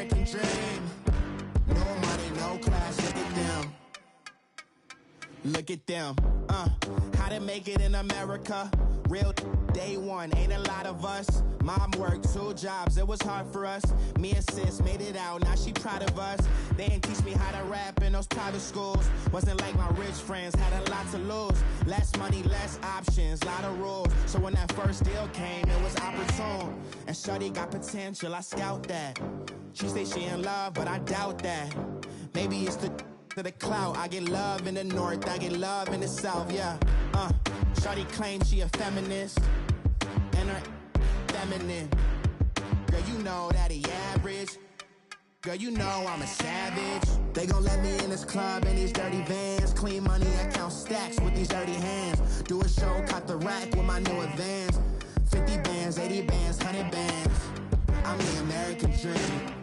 American dream. No money, no class, look at them. Look at them, how to make it in America. Real day one, ain't a lot of us. Mom worked 2 jobs, it was hard for us. Me and sis made it out, now she proud of us. They didn't teach me how to rap in those private schools. Wasn't like my rich friends, had a lot to lose. Less money, less options, lot of rules. So when that first deal came, it was opportune. And shorty got potential, I scout that. She say she in love, but I doubt that. Maybe it's the clout. I get love in the north, I get love in the south, yeah. Shawty claims she a feminist, and her feminine. Girl, you know that he average. Girl, you know I'm a savage. They gon' let me in this club in these dirty vans. Clean money, I count stacks with these dirty hands. Do a show, caught the rack with my new advance. 50 bands, 80 bands, 100 bands. I'm the American dream.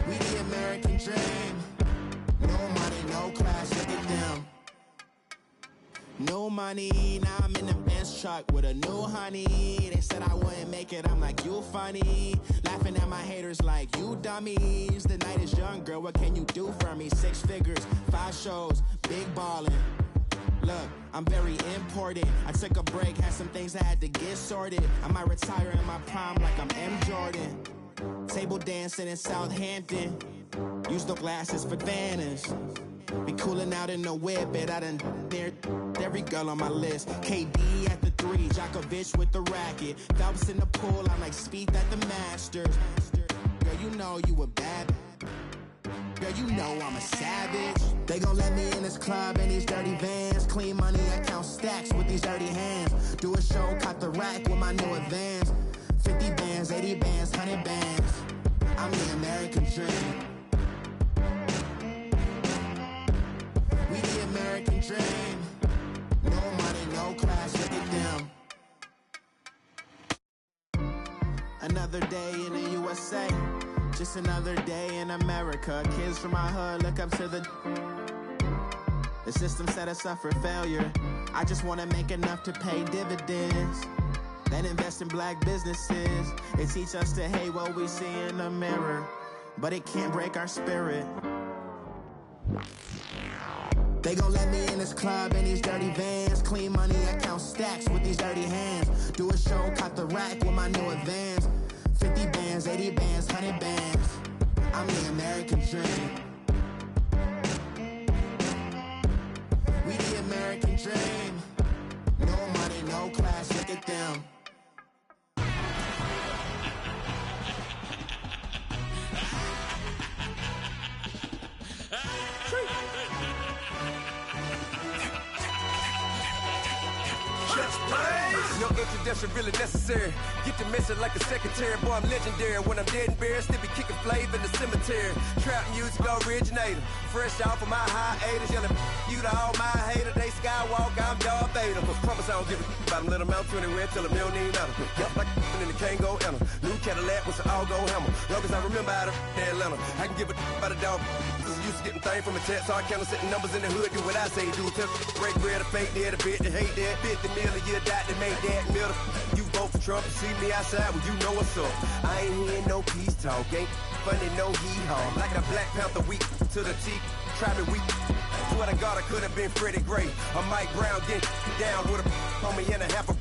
We the American dream. No money, no class, look at them. No money, now I'm in the Benz truck with a new honey. They said I wouldn't make it, I'm like, you funny. Laughing at my haters like, you dummies. The night is young, girl, what can you do for me? 6 figures, 5 shows, big ballin'. Look, I'm very important. I took a break, had some things I had to get sorted. I might retire in my prime like I'm M. Jordan. Table dancing in Southampton. Use the glasses for Vanish. Be cooling out in the whip, but I done near every girl on my list. KD at the 3, Djokovic with the racket. Phelps in the pool, I'm like Speed at the Masters. Girl, you know you a bad. Girl, you know I'm a savage. They gon' let me in this club in these dirty vans. Clean money, I count stacks with these dirty hands. Do a show, caught the rack with my new advance. 50 bands, 80 bands, 100 bands. I'm the American dream. We the American dream. No money, no class, look at them. Another day in the USA. Just another day in America. Kids from my hood look up to the system set us up for failure. I just wanna make enough to pay dividends. Then invest in black businesses. It teach us to hate what we see in the mirror, but it can't break our spirit. They gon' let me in this club in these dirty vans. Clean money, I count stacks with these dirty hands. Do a show, caught the rack with my new advance. 50 bands, 80 bands, 100 bands. I'm the American dream. We the American dream. No money, no class, look at them. No introduction really necessary. Get the message like a secretary. Boy, I'm legendary. When I'm dead and buried, still be kicking flavor in the cemetery. Trap music originator. Fresh off of my hiatus. Yelling you to all my haters. They skywalk, I'm Darth Vader. Promise I don't give a about them. Let them out to anywhere till a million need out. Yup, like in the Kango enter. New Cadillac with an all-go hammer. Long as I remember out of Atlanta. I can give a about a dog. Used to getting things from a text. So I count setting numbers in the hood. Do what I say do. Tell break bread, a fake dead, a bit to hate that. 50 million, you die to make that middle. You vote for Trump, you see me outside, well, you know what's up. I ain't hearing no peace talk, ain't funny, no hee-haw. Like a Black Panther weak to the teeth, try me weak. Swear to God, I could have been Freddie Gray. Or Mike Brown, get down with a homie and a half a.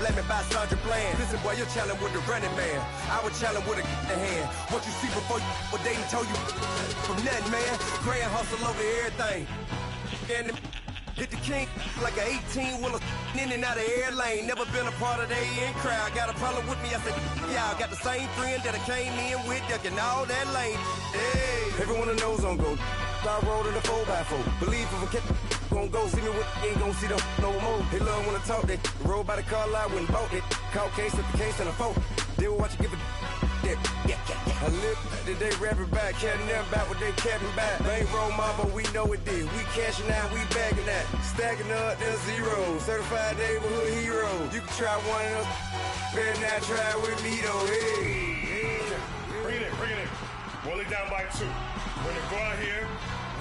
Let me buy Sandra Bland. Listen, boy, you're challenging with the running man. I would challenge with a hand. What you see before you, what they told you from nothing, man. Grand hustle over everything. And hit the king like an 18-wheeler in and out of air lane. Never been a part of the in crowd. Got a problem with me, I said, y'all got the same friend that I came in with, ducking all that lane. Hey, everyone that knows on go. I rolled in a 4x4. Believe if a cat gon' go see me with, ain't gon' see them no more. They love when I talk, they roll by the car lot when bought it. Call case at the case and a phone. They will watch you give a that. I live today rapping back, caring them back what they capping back. Bankroll mama, we know it did. We cashing out, we bagging that. Stacking up, there's zero. Certified neighborhood hero. You can try one of them, better not try with me though. Hey. Bring it in. Roll it down by 2. We're gonna go out here,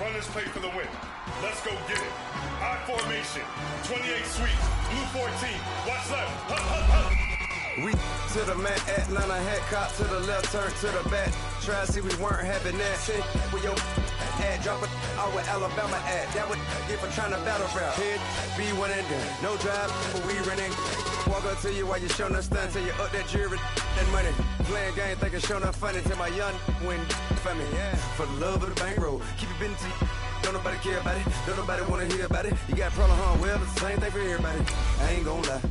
run this play for the win. Let's go get it. I formation, 28 sweeps, blue 14. Watch left. Hup, hup, hup. We to the mat, Atlanta head cop to the left, turn to the back. Try to see we weren't having that. Shit, with your ad, drop it out with Alabama at. That would get for trying to battle rap. Head, be one and done. No drive, but we running. Walk up to you while you showing us stun till you up that jury and money. Playing game, thinking showing up funny till my young win for me. Yeah, for the love of the bankroll. Keep it business. Don't nobody care about it. Don't nobody wanna hear about it. You got a problem, huh? Well, it's the same thing for everybody. I ain't gon' lie.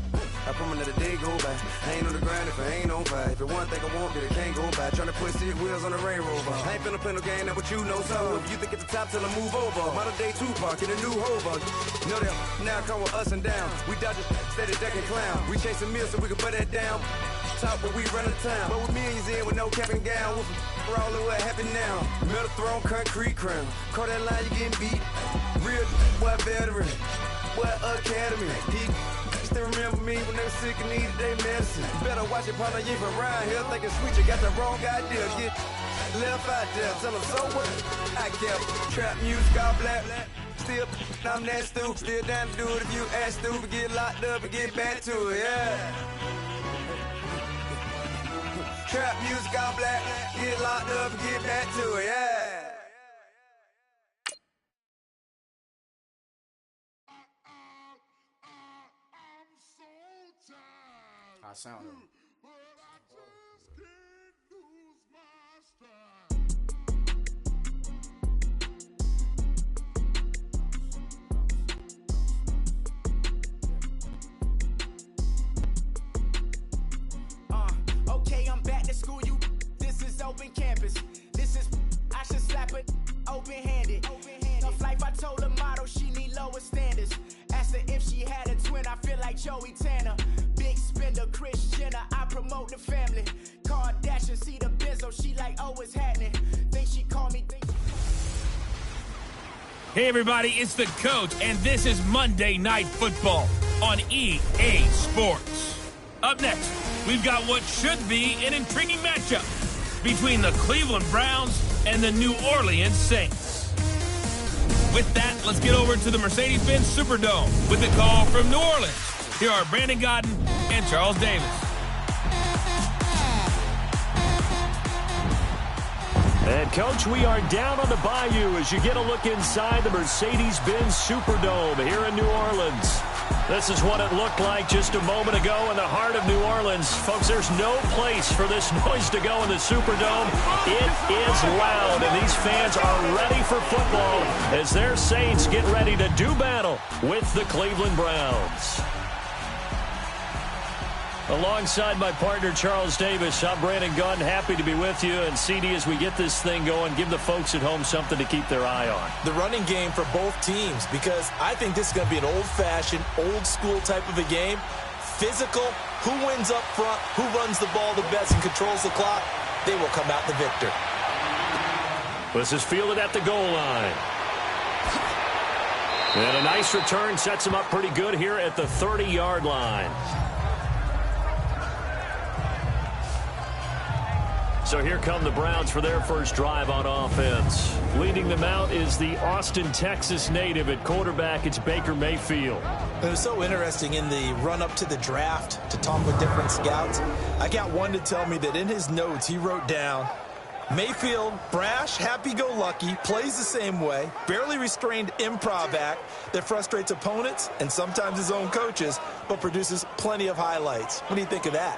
I promise that a day go by. I ain't on the grind if I ain't on fire. If it one thing I want, then it can't go by. Tryna put seat wheels on the Range Rover. I ain't finna play no game, that what you know. So if you think it's the top till I move over. Modern day Tupac in a new Hova. Know that now come with us and down. We dodge a steady deck and clown. We chasing meals so we can put that down. Top where we run the town. But with millions in with no cap and gown. We're all in what happened now. Metal throne, concrete crown. Call that line, you getting beat. Real what veteran. What academy. He still remember me when they were sick and needed their medicine. Better watch it, partner, you from around here thinking sweet, you got the wrong idea. Get left out there, tell them so what? I kept trap music all black. Still, I'm that stupid. Still down to do it if you ask stupid. Get locked up and get back to it, yeah. Trap music all black. Get locked up and get back to it, yeah. I sound it. Okay, I'm back to school, you. This is open campus. This is, I should slap it open-handed. Tough life, I told her motto, she need lower standards. Asked her if she had a twin, I feel like Joey Tanner. Big spender, Kris Jenner, I promote the family. Kardashian, see the Benzo, she like, oh, it's happening. Think she called me, Hey everybody, it's the coach, and this is Monday Night Football on EA Sports. Up next, we've got what should be an intriguing matchup between the Cleveland Browns and the New Orleans Saints. With that, let's get over to the Mercedes-Benz Superdome with a call from New Orleans. Here are Brandon Godden and Charles Davis. And, Coach, we are down on the bayou as you get a look inside the Mercedes-Benz Superdome here in New Orleans. This is what it looked like just a moment ago in the heart of New Orleans. Folks, there's no place for this noise to go in the Superdome. It is loud, and these fans are ready for football as their Saints get ready to do battle with the Cleveland Browns. Alongside my partner, Charles Davis, I'm Brandon Gunn. Happy to be with you. And, CD, as we get this thing going, give the folks at home something to keep their eye on. The running game for both teams, because I think this is going to be an old-fashioned, old-school type of a game. Physical, who wins up front, who runs the ball the best and controls the clock, they will come out the victor. This is fielded at the goal line. And a nice return sets him up pretty good here at the 30-yard line. So here come the Browns for their first drive on offense. Leading them out is the Austin, Texas native at quarterback. It's Baker Mayfield. It was so interesting in the run-up to the draft to talk with different scouts. I got one to tell me that in his notes he wrote down, Mayfield, brash, happy-go-lucky, plays the same way, barely restrained improv act that frustrates opponents and sometimes his own coaches, but produces plenty of highlights. What do you think of that?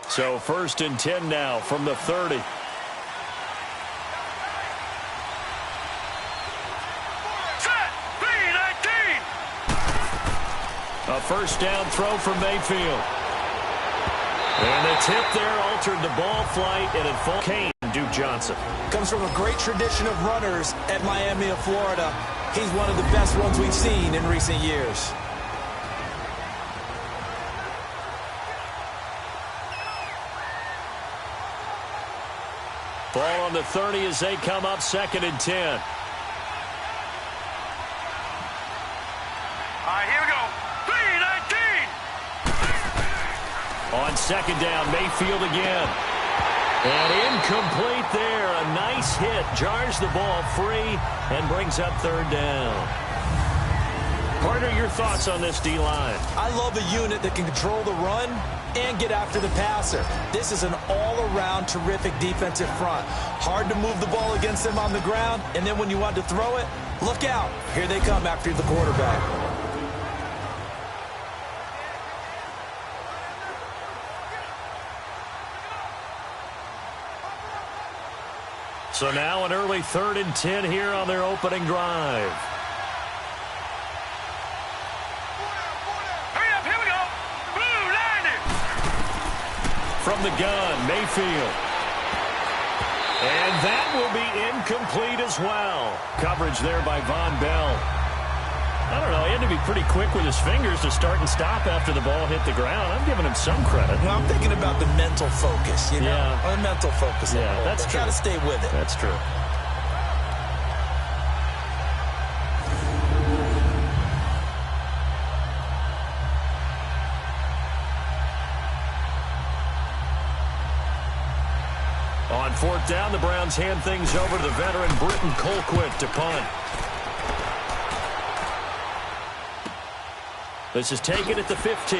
So 1st and 10 now from the 30. Set, B-19. A first down throw for Mayfield. And the tip there altered the ball flight, and it falls. Kane, Duke Johnson. Comes from a great tradition of runners at Miami of Florida. He's one of the best ones we've seen in recent years. Ball on the 30 as they come up 2nd and 10. All right, here we go. B-19. On 2nd down, Mayfield again. And incomplete there. A nice hit. Jars the ball free and brings up 3rd down. Partner, your thoughts on this D-line? I love a unit that can control the run and get after the passer. This is an all-around terrific defensive front. Hard to move the ball against them on the ground, and then when you want to throw it, look out. Here they come after the quarterback. So now an early 3rd and 10 here on their opening drive. Hurry up, here we go. Blue line it. From the gun, Mayfield. And that will be incomplete as well. Coverage there by Von Bell. I don't know, he had to be pretty quick with his fingers to start and stop after the ball hit the ground. I'm giving him some credit. Well, I'm thinking about the mental focus, you know? Yeah. The mental focus. Yeah, that's true. Got to stay with it. That's true. On 4th down, the Browns hand things over to the veteran Britton Colquitt to punt. This is taken at the 15.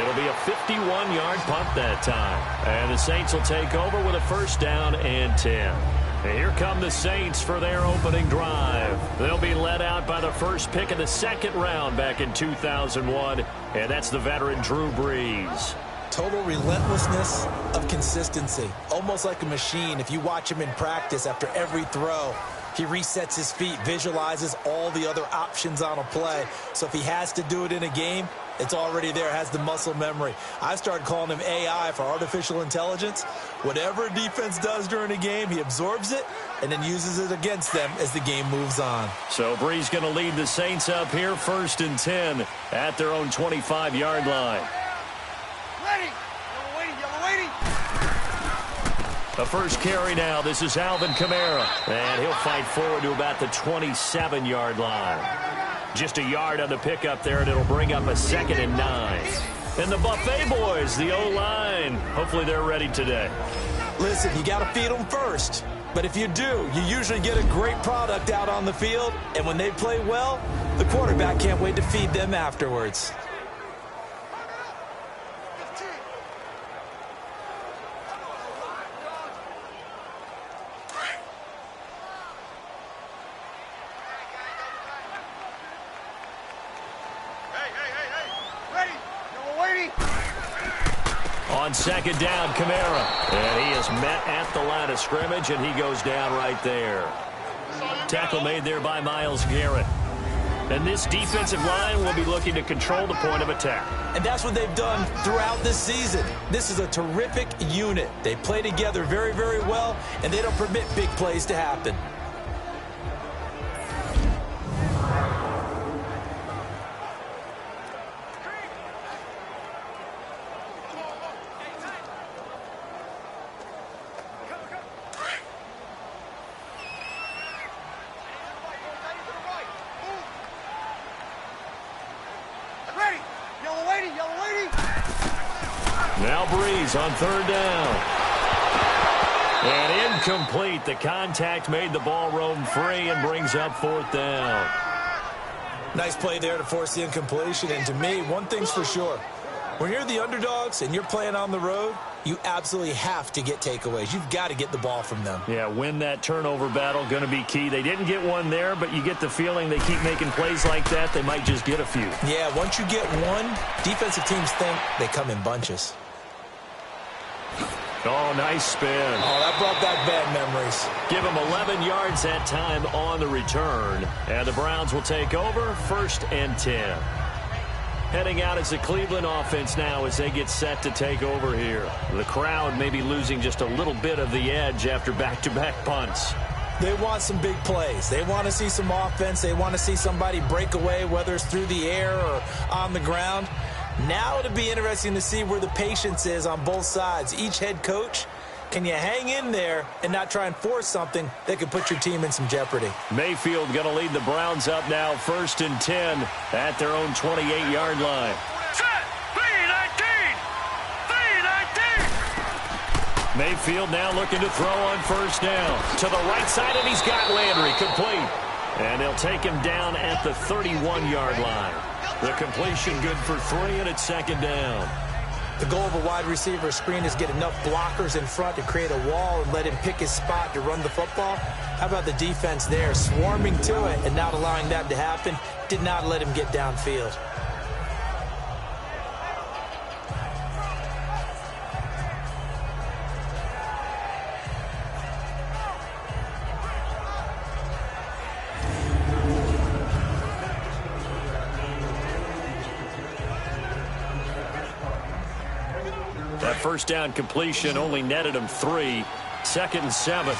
It'll be a 51-yard punt that time. And the Saints will take over with a 1st down and 10. And here come the Saints for their opening drive. They'll be led out by the first pick of the 2nd round back in 2001. And that's the veteran Drew Brees. Total relentlessness of consistency. Almost like a machine. If you watch him in practice after every throw, he resets his feet, visualizes all the other options on a play. So if he has to do it in a game, it's already there, has the muscle memory. I've started calling him AI for artificial intelligence. Whatever a defense does during a game, he absorbs it and then uses it against them as the game moves on. So Brees going to lead the Saints up here, 1st and 10 at their own 25-yard line. Ready. Yellow waiting, yellow waiting. The first carry now. This is Alvin Kamara. And he'll fight forward to about the 27-yard line. Just a yard on the pickup there, and it'll bring up a 2nd and 9. And the Buffet boys, the O-line, hopefully they're ready today. Listen, you got to feed them first. But if you do, you usually get a great product out on the field. And when they play well, the quarterback can't wait to feed them afterwards. On 2nd down, Kamara. And he is met at the line of scrimmage, and he goes down right there. Tackle made there by Myles Garrett. And this defensive line will be looking to control the point of attack. And that's what they've done throughout this season. This is a terrific unit. They play together very, very well, and they don't permit big plays to happen. Now Brees on 3rd down. And incomplete. The contact made the ball roam free and brings up 4th down. Nice play there to force the incompletion. And to me, one thing's for sure. When you're the underdogs and you're playing on the road, you absolutely have to get takeaways. You've got to get the ball from them. Yeah, win that turnover battle, going to be key. They didn't get one there, but you get the feeling they keep making plays like that, they might just get a few. Yeah, once you get one, defensive teams think they come in bunches. Oh, nice spin. Oh, that brought back bad memories. Give them 11 yards that time on the return. And the Browns will take over, 1st and 10. Heading out as the Cleveland offense now as they get set to take over here. The crowd may be losing just a little bit of the edge after back-to-back punts. They want some big plays. They want to see some offense. They want to see somebody break away, whether it's through the air or on the ground. Now it'll be interesting to see where the patience is on both sides. Each head coach, can you hang in there and not try and force something that could put your team in some jeopardy? Mayfield going to lead the Browns up now, 1st and 10 at their own 28-yard line. Set. 3-19. 3-19. Mayfield now looking to throw on 1st down. To the right side, and he's got Landry complete. And they'll take him down at the 31-yard line. The completion good for 3, and it's second down. The goal of a wide receiver screen is get enough blockers in front to create a wall and let him pick his spot to run the football. How about the defense there, swarming to it and not allowing that to happen? Did not let him get downfield. That first down completion only netted him 3. 2nd and 7.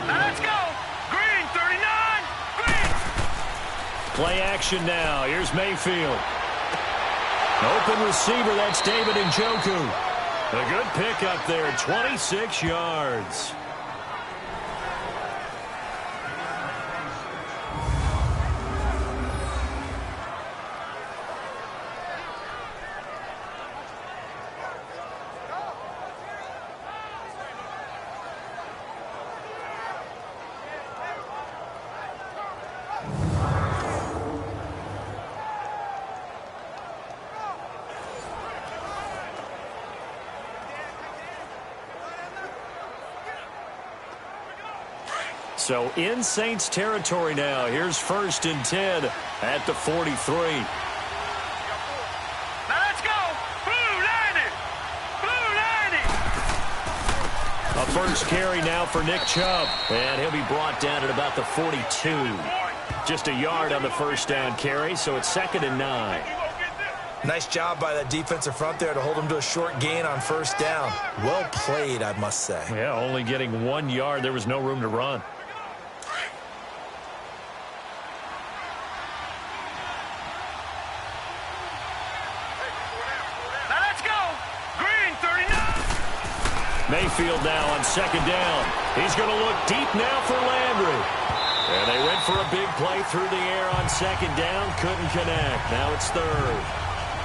Now let's go. Green, 39. Green. Play action now. Here's Mayfield. Open receiver, that's David Njoku. A good pick up there, 26 yards. So in Saints territory now. Here's 1st and 10 at the 43. Now let's go. Blue line it. Blue line it. A first carry now for Nick Chubb. And he'll be brought down at about the 42. Just a yard on the first down carry, so it's 2nd and 9. Nice job by that defensive front there to hold him to a short gain on first down. Well played, I must say. Yeah, only getting 1 yard. There was no room to run. Mayfield now on 2nd down. He's going to look deep now for Landry. And they went for a big play through the air on 2nd down. Couldn't connect. Now it's 3rd.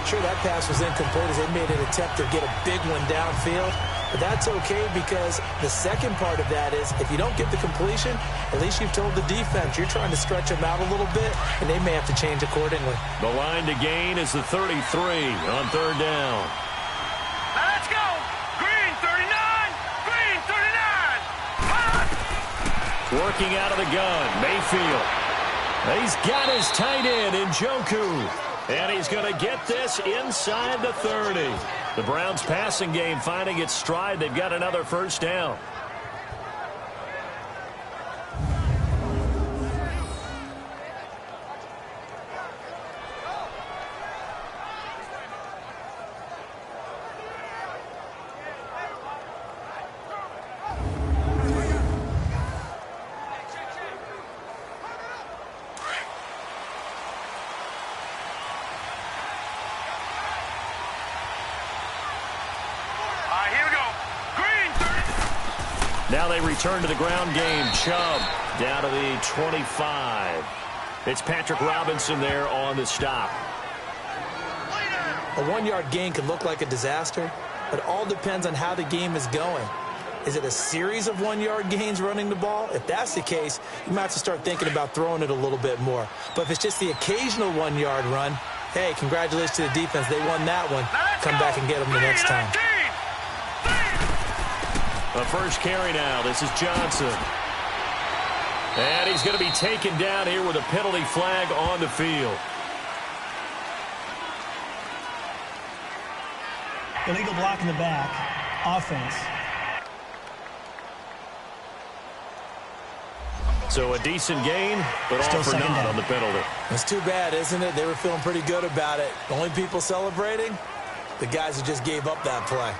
Sure, that pass was incomplete as they made an attempt to get a big one downfield. But that's okay because the second part of that is if you don't get the completion, at least you've told the defense you're trying to stretch them out a little bit, and they may have to change accordingly. The line to gain is the 33 on 3rd down. Now let's go. Green, 39. Green, 39. Working out of the gun, Mayfield. He's got his tight end, Njoku. And he's going to get this inside the 30. The Browns passing game finding its stride. They've got another first down. Now they return to the ground game. Chubb down to the 25. It's Patrick Robinson there on the stop. A 1-yard gain could look like a disaster, but it all depends on how the game is going. Is it a series of 1-yard gains running the ball? If that's the case, you might have to start thinking about throwing it a little bit more. But if it's just the occasional 1-yard run, hey, congratulations to the defense. They won that one. Come back and get them the next time. The first carry now. This is Johnson. And he's going to be taken down here with a penalty flag on the field. Illegal block in the back. Offense. So a decent gain, but Still all for naught on the penalty. It's too bad, isn't it? They were feeling pretty good about it. The only people celebrating? The guys who just gave up that play.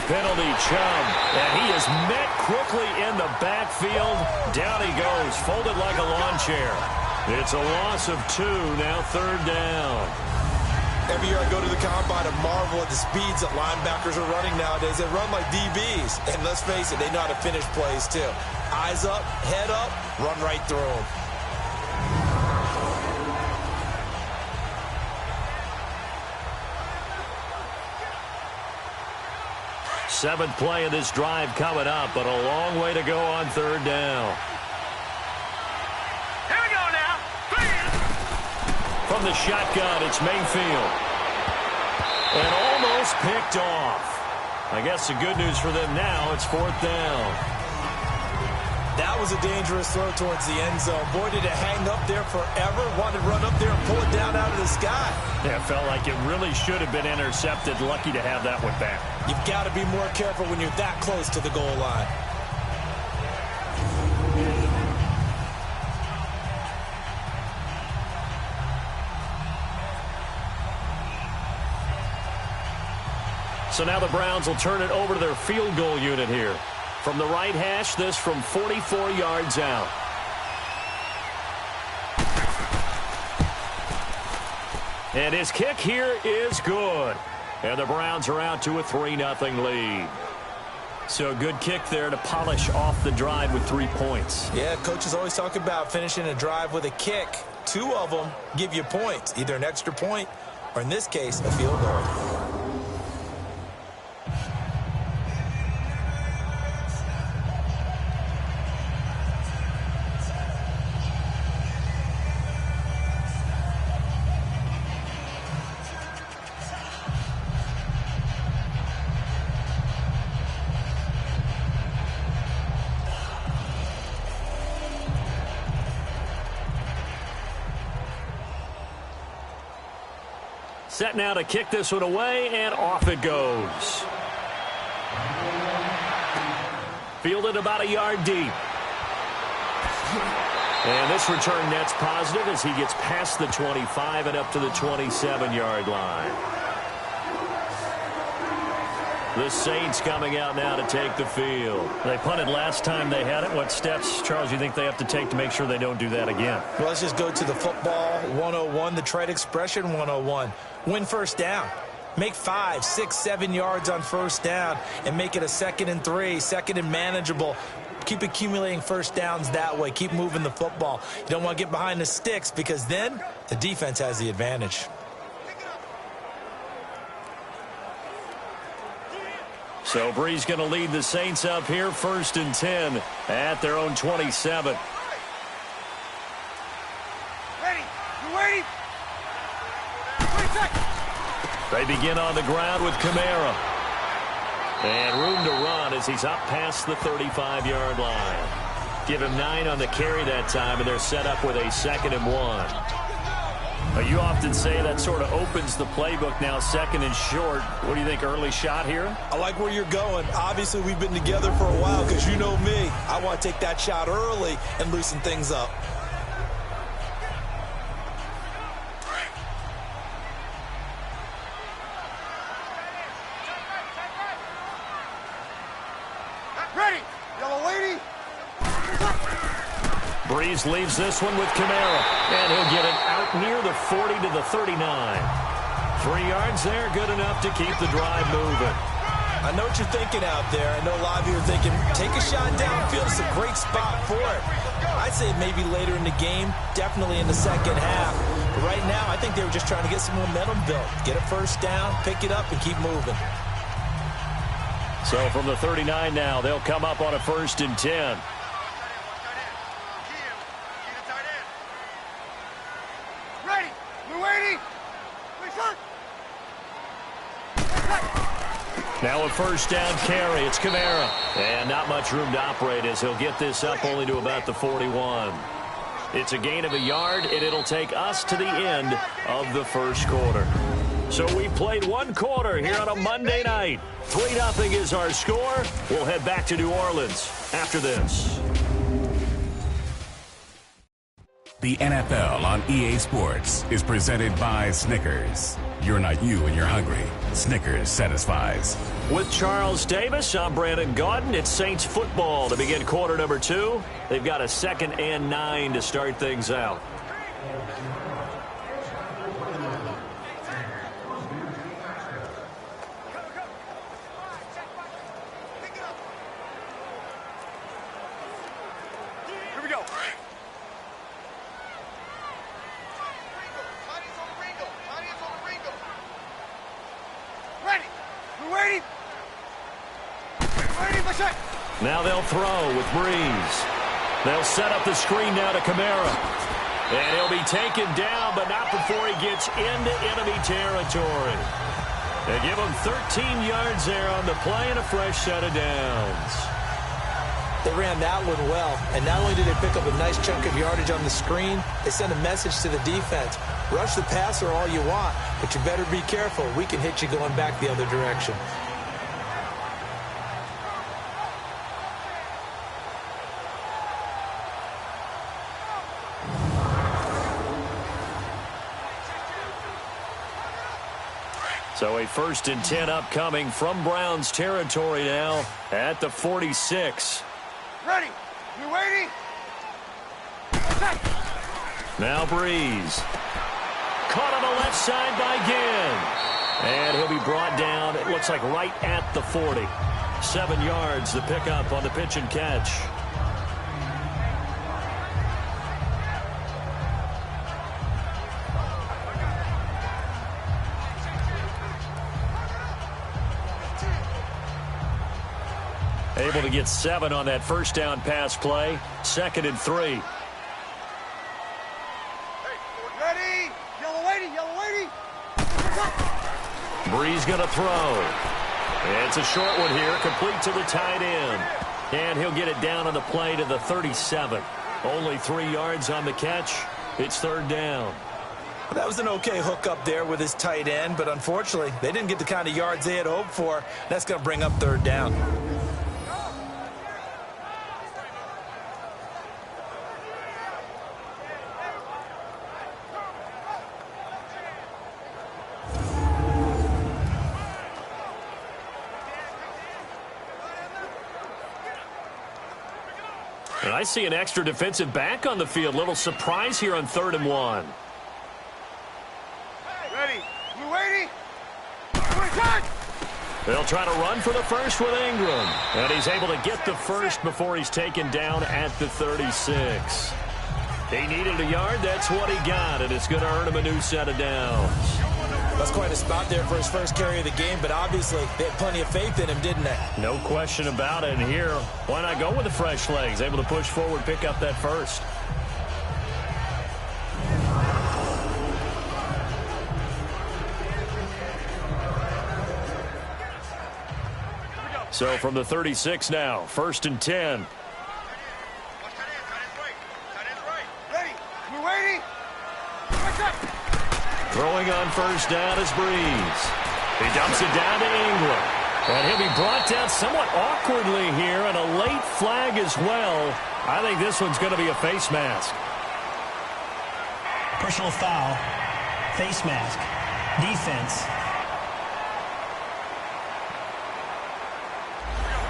Penalty, Chubb, and he is met quickly in the backfield. Down he goes, folded like a lawn chair. It's a loss of 2, now 3rd down. Every year I go to the combine and marvel at the speeds that linebackers are running nowadays. They run like DBs. And let's face it, they know how to finish plays too. Eyes up, head up, run right through them. Seventh play of this drive coming up, but a long way to go on third down. Here we go now. From the shotgun, it's Mayfield. And almost picked off. I guess the good news for them now, it's fourth down. That was a dangerous throw towards the end zone. Boy, did it hang up there forever. Wanted to run up there and pull it down out of the sky. Yeah, it felt like it really should have been intercepted. Lucky to have that one back. You've got to be more careful when you're that close to the goal line. So now the Browns will turn it over to their field goal unit here. From the right hash, this from 44 yards out. And his kick here is good. And the Browns are out to a 3-0 lead. So a good kick there to polish off the drive with 3 points. Yeah, coaches always talk about finishing a drive with a kick. 2 of them give you points, either an extra point or, in this case, a field goal. Set now to kick this one away, and off it goes. Fielded about a yard deep. And this return net's positive as he gets past the 25 and up to the 27-yard line. The Saints coming out now to take the field. They punted last time they had it. What steps, Charles, you think they have to take to make sure they don't do that again? Well, let's just go to the football 101, the trade expression 101. Win first down. Make 5, 6, 7 yards on first down and make it a 2nd and 3, 2nd and manageable. Keep accumulating first downs that way. Keep moving the football. You don't want to get behind the sticks because then the defense has the advantage. So Bree's going to lead the Saints up here, 1st and 10 at their own 27. Ready. You waiting? They begin on the ground with Kamara. And room to run as he's up past the 35-yard line. Give him 9 on the carry that time, and they're set up with a 2nd and 1. You often say that sort of opens the playbook now, 2nd and short. What do you think, early shot here? I like where you're going. Obviously, we've been together for a while because you know me. I want to take that shot early and loosen things up. Ready. Yellow lady. Breeze leaves this one with Kamara, and he'll get it out near the 40 to the 39. 3 yards there, good enough to keep the drive moving. I know what you're thinking out there. I know a lot of you are thinking, take a shot downfield. It's a great spot for it. I'd say maybe later in the game, definitely in the second half. But right now, I think they were just trying to get some momentum built. Get a first down, pick it up, and keep moving. So from the 39 now, they'll come up on a 1st and 10. Ready. You waiting? Now a first down carry. It's Kamara. And not much room to operate as he'll get this up only to about the 41. It's a gain of a yard, and it'll take us to the end of the first quarter. So we played 1 quarter here on a Monday night. 3-0 is our score. We'll head back to New Orleans after this. The NFL on EA Sports is presented by Snickers. You're not you and you're hungry. Snickers satisfies. With Charles Davis, I'm Brandon Gaudin. It's Saints football to begin quarter number 2. They've got a 2nd and 9 to start things out. Now they'll throw with Breeze. They'll set up the screen now to Kamara. And he'll be taken down, but not before he gets into enemy territory. They give him 13 yards there on the play and a fresh set of downs. They ran that one well, and not only did they pick up a nice chunk of yardage on the screen, they sent a message to the defense. Rush the passer all you want, but you better be careful. We can hit you going back the other direction. So a 1st and 10 upcoming from Browns territory now at the 46. Ready. You waiting? Now Breeze. Caught on the left side by Ginn. And he'll be brought down, it looks like right at the 40. 7 yards, the pickup on the pitch and catch. Able to get 7 on that first down pass play. 2nd and 3. Ready? Yellow lady. Breeze going to throw. It's a short one here, complete to the tight end. And he'll get it down on the play to the 37. Only 3 yards on the catch. It's 3rd down. That was an okay hook up there with his tight end, but unfortunately, they didn't get the kind of yards they had hoped for. That's going to bring up 3rd down. And I see an extra defensive back on the field. Little surprise here on 3rd and 1. Ready. You waiting? They'll try to run for the first with Ingram. And he's able to get the first before he's taken down at the 36. He needed a yard. That's what he got. And it's going to earn him a new set of downs. That's quite a spot there for his first carry of the game, but obviously they had plenty of faith in him, didn't they? No question about it. And here, why not go with the fresh legs? Able to push forward, pick up that first. So from the 36 now, 1st and 10. Ready. You waiting? Throwing on first down is Breeze. He dumps it down to Ingram. And he'll be brought down somewhat awkwardly here, and a late flag as well. I think this one's going to be a face mask. Personal foul. Face mask. Defense.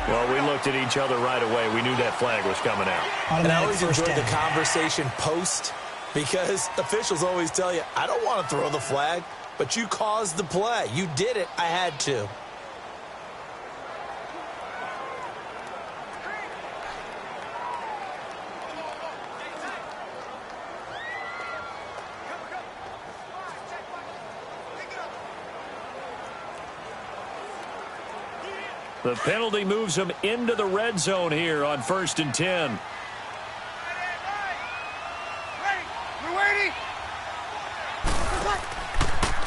Well, we looked at each other right away. We knew that flag was coming out. And I always enjoy the conversation post, because officials always tell you, I don't want to throw the flag, but you caused the play. You did it. I had to. The penalty moves him into the red zone here on 1st and 10.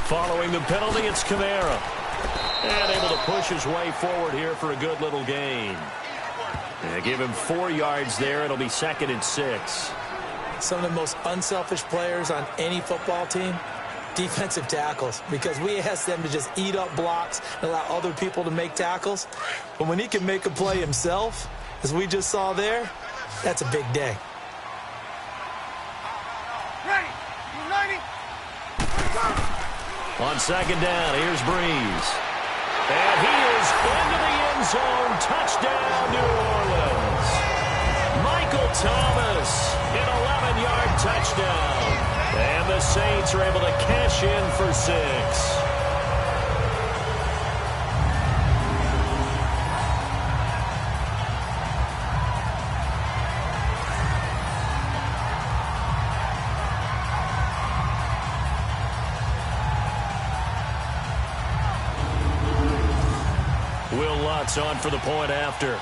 Following the penalty, it's Kamara. And able to push his way forward here for a good little gain. And give him 4 yards there. It'll be 2nd and 6. Some of the most unselfish players on any football team, defensive tackles, because we ask them to just eat up blocks and allow other people to make tackles. But when he can make a play himself, as we just saw there, that's a big day. Ready. United. On 2nd down, here's Breeze. And he is into the end zone. Touchdown, New Orleans. Michael Thomas, an 11-yard touchdown. And the Saints are able to cash in for 6. Bucks on for the point after.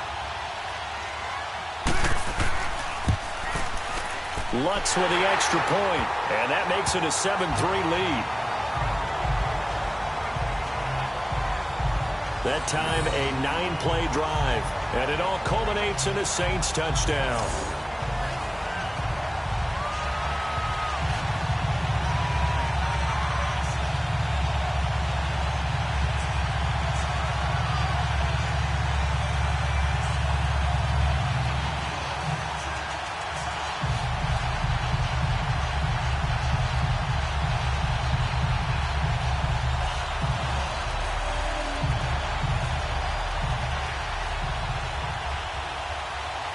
Lutz with the extra point, and that makes it a 7-3 lead. That time, a 9-play drive, and it all culminates in a Saints touchdown.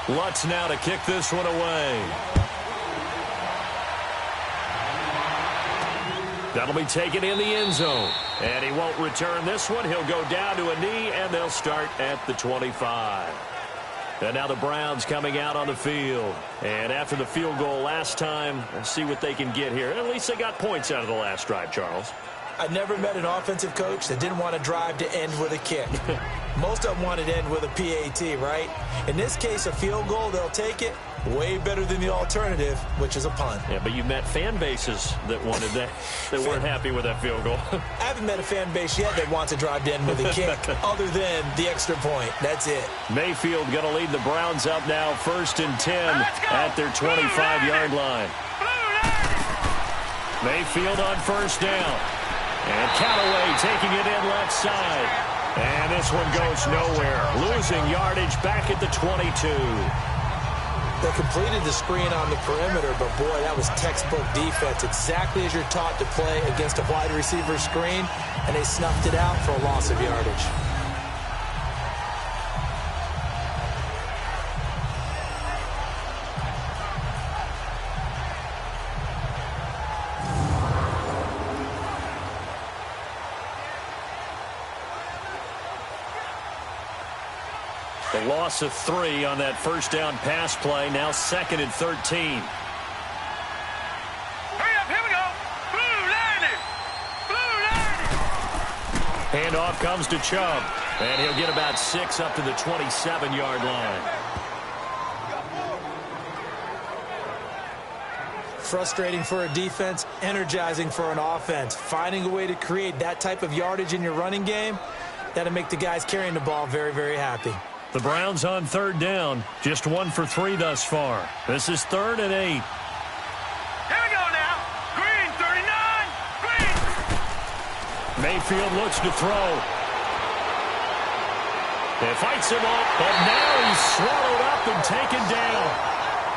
Lutz now to kick this one away. That'll be taken in the end zone. And he won't return this one. He'll go down to a knee, and they'll start at the 25. And now the Browns coming out on the field. And after the field goal last time, let's see what they can get here. At least they got points out of the last drive, Charles. I never met an offensive coach that didn't want to drive to end with a kick. Most of them wanted to end with a PAT, right? In this case, a field goal, they'll take it. Way better than the alternative, which is a punt. Yeah, but you met fan bases that wanted that, that weren't happy with that field goal. I haven't met a fan base yet that wants to drive to end with a kick other than the extra point. That's it. Mayfield going to lead the Browns up now, 1st and 10 at their 25-yard line. Mayfield on 1st down. And Callaway taking it in left side. And this one goes nowhere. Losing yardage back at the 22. They completed the screen on the perimeter, but boy, that was textbook defense. Exactly as you're taught to play against a wide receiver screen, and they snuffed it out for a loss of yardage. The loss of 3 on that first down pass play. Now 2nd and 13. Hurry up, here we go. Blue line it. Blue line it. Handoff comes to Chubb. And he'll get about 6 up to the 27-yard line. Frustrating for a defense, energizing for an offense. Finding a way to create that type of yardage in your running game, that'll make the guys carrying the ball very, very happy. The Browns on 3rd down. Just 1 for 3 thus far. This is 3rd and 8. Here we go now. Green, 39. Green. Mayfield looks to throw. It fights him off, but now he's swallowed up and taken down.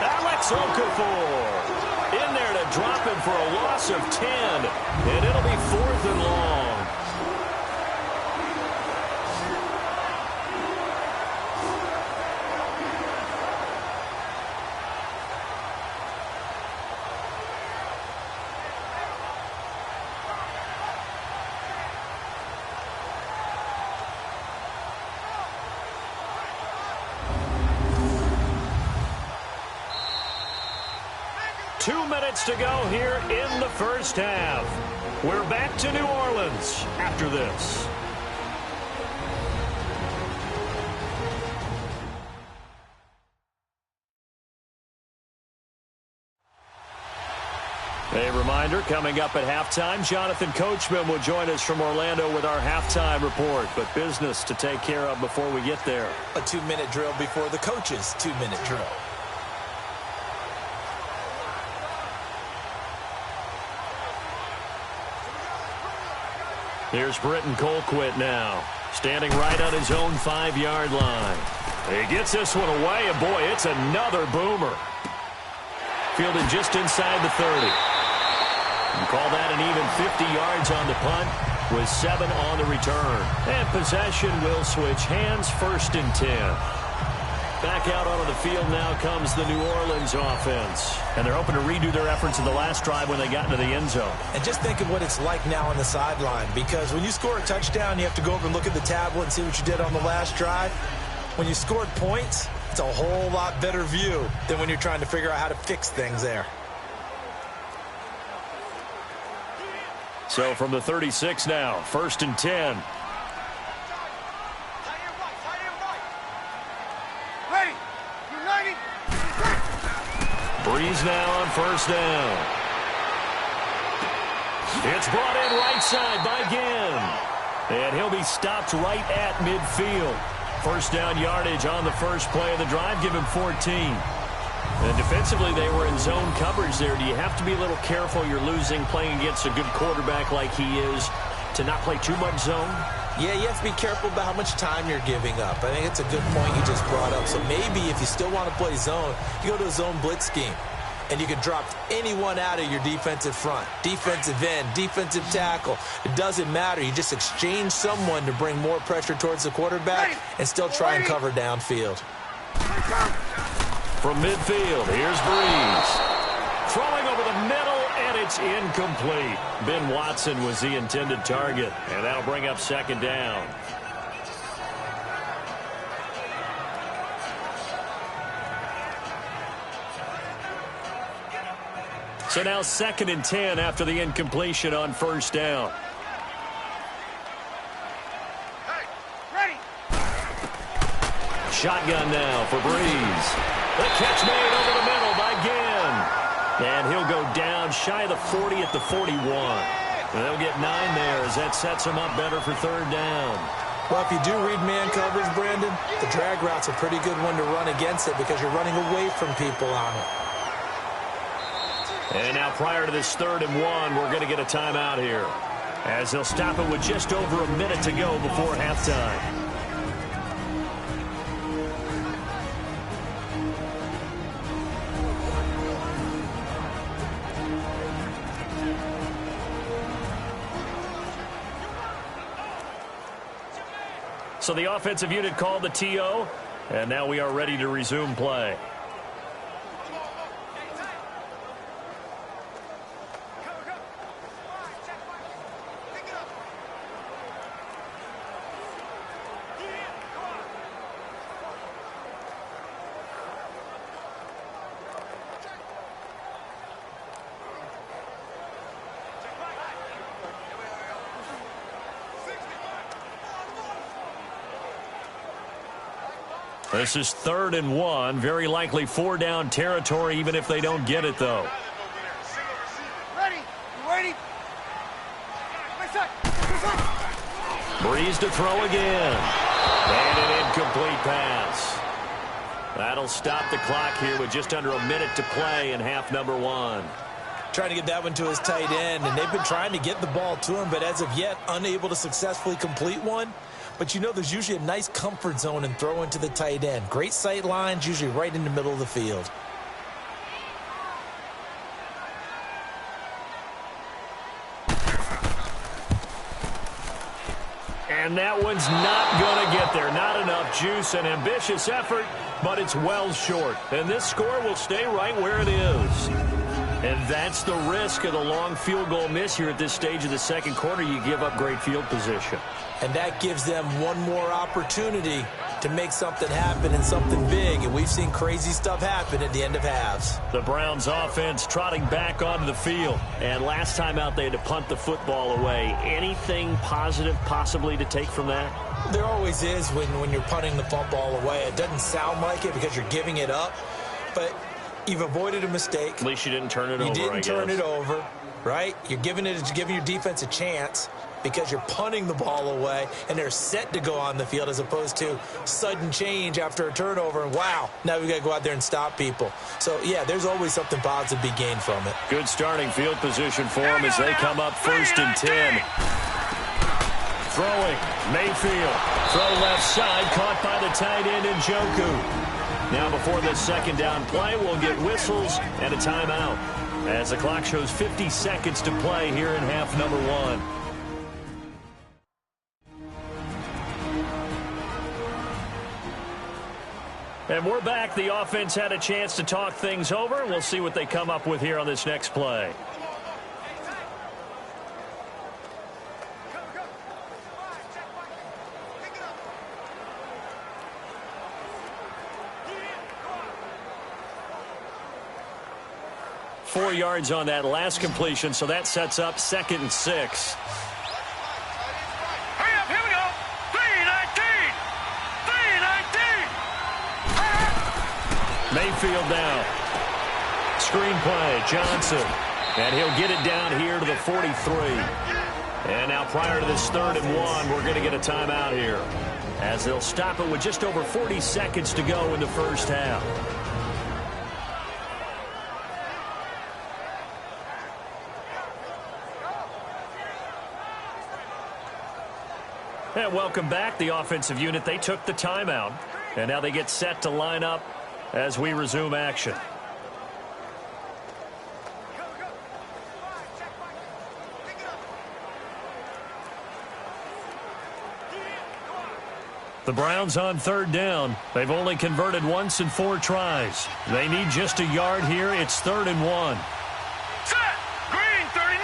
Alex Okafor in there to drop him for a loss of 10. And it'll be 4th and long. To go here in the first half. We're back to New Orleans after this. A reminder, coming up at halftime, Jonathan Coachman will join us from Orlando with our halftime report, but business to take care of before we get there. A 2-minute drill before the coach's 2-minute drill. Here's Britton Colquitt now, standing right on his own 5-yard line. He gets this one away, and boy, it's another boomer. Fielded just inside the 30. And call that an even 50 yards on the punt with 7 on the return. And possession will switch hands, 1st and 10. Back out onto the field now comes the New Orleans offense. And they're hoping to redo their efforts in the last drive when they got into the end zone. And just think of what it's like now on the sideline, because when you score a touchdown, you have to go over and look at the tablet and see what you did on the last drive. When you scored points, it's a whole lot better view than when you're trying to figure out how to fix things there. So from the 36 now, 1st and 10. Breeze now on first down. It's brought in right side by Ginn. And he'll be stopped right at midfield. First down yardage on the first play of the drive. Give him 14. And defensively, they were in zone coverage there. Do you have to be a little careful? You're losing playing against a good quarterback like he is to not play too much zone? Yeah, you have to be careful about how much time you're giving up. I think it's a good point you just brought up. So maybe if you still want to play zone, you go to a zone blitz scheme. And you can drop anyone out of your defensive front. Defensive end, defensive tackle. It doesn't matter. You just exchange someone to bring more pressure towards the quarterback and still try and cover downfield. From midfield, here's Breeze. Throwing over the middle, and it's incomplete. Ben Watson was the intended target, and that'll bring up second down. So now 2nd and 10 after the incompletion on first down. Hey, ready. Shotgun now for Breeze. The catch made over the middle by Ginn. And he'll go down shy of the 40 at the 41. And they'll get 9 there as that sets him up better for third down. Well, if you do read man coverage, Brandon, the drag route's a pretty good one to run against it because you're running away from people on it. And now prior to this 3rd and 1, we're going to get a timeout here as they'll stop it with just over a minute to go before halftime. So the offensive unit called the TO, and now we are ready to resume play. This is 3rd and 1. Very likely 4-down territory, even if they don't get it, though. Ready? You ready? Breeze to throw again. And an incomplete pass. That'll stop the clock here with just under a minute to play in half number 1. Trying to get that one to his tight end, and they've been trying to get the ball to him, but as of yet, unable to successfully complete one. But you know there's usually a nice comfort zone and throw into the tight end. Great sight lines, usually right in the middle of the field. And that one's not going to get there. Not enough juice, an ambitious effort, but it's well short. And this score will stay right where it is. And that's the risk of the long field goal miss here at this stage of the second quarter. You give up great field position. And that gives them one more opportunity to make something happen and something big. And we've seen crazy stuff happen at the end of halves. The Browns offense trotting back onto the field. And last time out, they had to punt the football away. Anything positive possibly to take from that? There always is when you're punting the football away. It doesn't sound like it because you're giving it up. But you've avoided a mistake. At least you didn't turn it over, You didn't turn it over, right? You're giving your defense a chance because you're punting the ball away, and they're set to go on the field as opposed to sudden change after a turnover, and wow, now we got to go out there and stop people. So, yeah, there's always something positive to be gained from it. Good starting field position for them as they come up 1st and 10. Throwing, Mayfield. Throw left side, caught by the tight end Njoku. Now before this 2nd down play, we'll get whistles and a timeout as the clock shows 50 seconds to play here in half number 1. And we're back. The offense had a chance to talk things over. We'll see what they come up with here on this next play. Four yards on that last completion, so that sets up 2nd and 6. Hurry up, here we go. 3-19. 3-19. Mayfield down. Screenplay, Johnson. And he'll get it down here to the 43. And now prior to this 3rd and 1, we're going to get a timeout here, as they'll stop it with just over 40 seconds to go in the first half. And welcome back, the offensive unit. They took the timeout, and now they get set to line up as we resume action. The Browns on 3rd down. They've only converted once in 4 tries. They need just a yard here. It's 3rd and 1. Set! Green 39!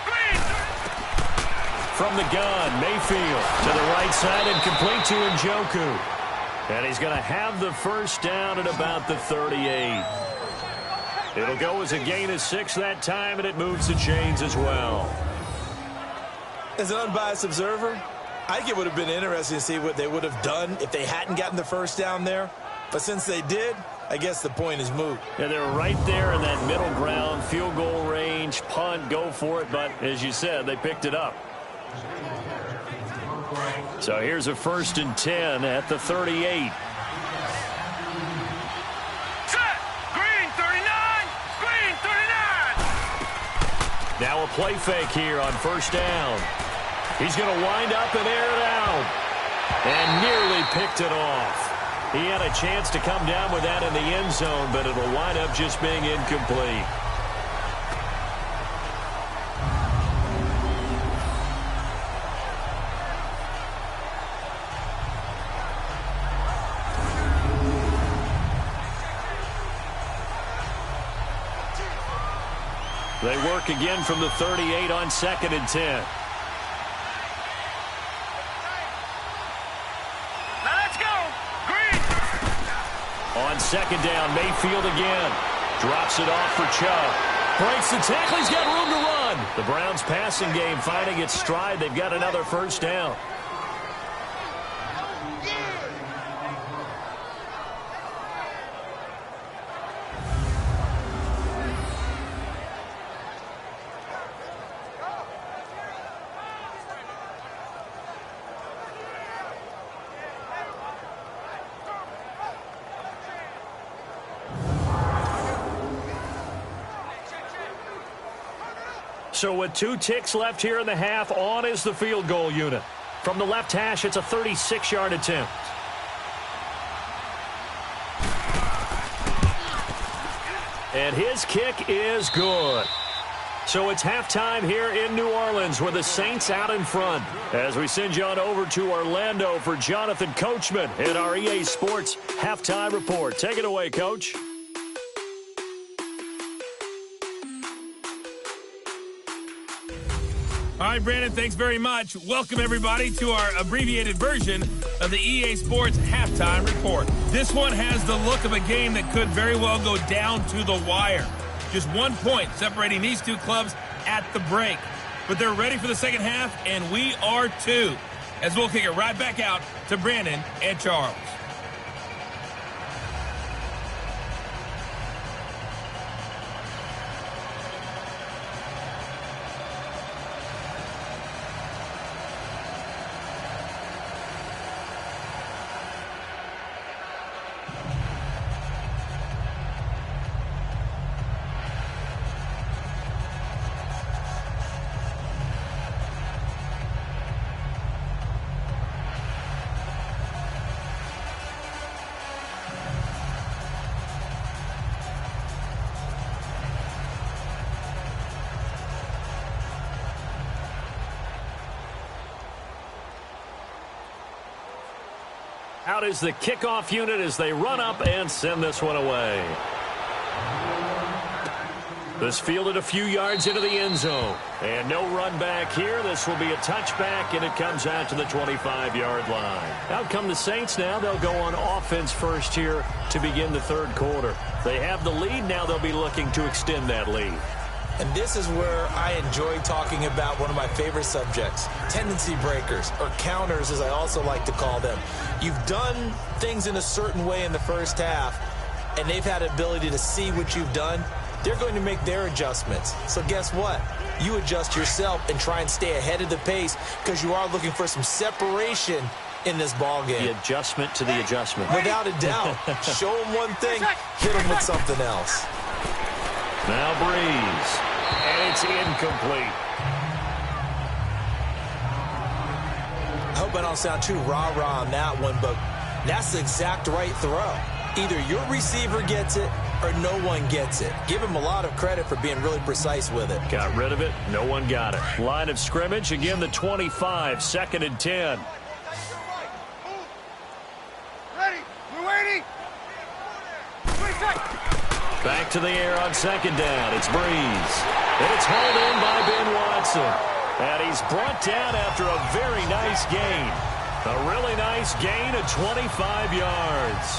Green 30. From the gun, Mayfield to the right side and complete to Njoku. And he's going to have the first down at about the 38. It'll go as a gain of 6 that time, and it moves the chains as well. As an unbiased observer, I think it would have been interesting to see what they would have done if they hadn't gotten the first down there. But since they did, I guess the point is moot. Yeah, they're right there in that middle ground, field goal range, punt, go for it. But as you said, they picked it up. So here's a 1st and 10 at the 38. Set! Green 39! Green 39! Now a play fake here on 1st down. He's going to wind up and air it out. And nearly picked it off. He had a chance to come down with that in the end zone, but it'll wind up just being incomplete. They work again from the 38 on 2nd and 10. On 2nd down, Mayfield again. Drops it off for Chubb. Breaks the tackle. He's got room to run. The Browns passing game finding its stride. They've got another 1st down. So with 2 ticks left here in the half, on is the field goal unit. From the left hash, it's a 36-yard attempt. And his kick is good. So it's halftime here in New Orleans with the Saints out in front. As we send you on over to Orlando for Jonathan Coachman in our EA Sports Halftime Report. Take it away, Coach. All right, Brandon, thanks very much. Welcome, everybody, to our abbreviated version of the EA Sports Halftime Report. This one has the look of a game that could very well go down to the wire. Just 1 point separating these 2 clubs at the break. But they're ready for the second half, and we are too, as we'll kick it right back out to Brandon and Charles. Out is the kickoff unit as they run up and send this one away. This fielded a few yards into the end zone. And no run back here. This will be a touchback, and it comes out to the 25-yard line. Out come the Saints now. They'll go on offense first here to begin the 3rd quarter. They have the lead. Now they'll be looking to extend that lead. And this is where I enjoy talking about one of my favorite subjects, tendency breakers, or counters as I also like to call them. You've done things in a certain way in the first half, and they've had an ability to see what you've done, they're going to make their adjustments. So guess what? You adjust yourself and try and stay ahead of the pace because you are looking for some separation in this ball game. The adjustment to the adjustment. Without a doubt. Show them one thing, hit them with something else. Now Breeze. And it's incomplete. I hope I don't sound too rah-rah on that one, but that's the exact right throw. Either your receiver gets it or no one gets it. Give him a lot of credit for being really precise with it. Got rid of it. No one got it. Line of scrimmage. Again, the 25. 2nd and 10. Ready. We're waiting. Back to the air on 2nd down. It's Breeze. And it's hauled in by Ben Watson. And he's brought down after a very nice gain. A really nice gain of 25 yards.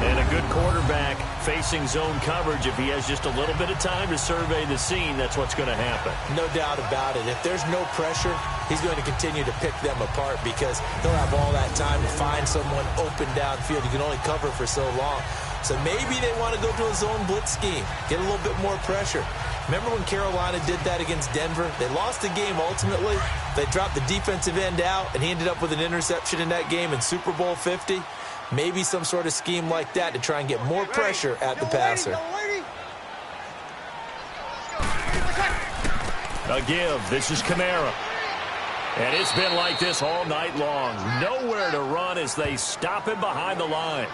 And a good quarterback facing zone coverage. If he has just a little bit of time to survey the scene, that's what's going to happen. No doubt about it. If there's no pressure, he's going to continue to pick them apart because he'll have all that time to find someone open downfield. You can only cover for so long. So maybe they want to go to a zone blitz scheme, get a little bit more pressure. Remember when Carolina did that against Denver? They lost the game ultimately. They dropped the defensive end out, and he ended up with an interception in that game in Super Bowl 50. Maybe some sort of scheme like that to try and get more pressure at the passer. A give. This is Kamara. And it's been like this all night long. Nowhere to run as they stop him behind the line.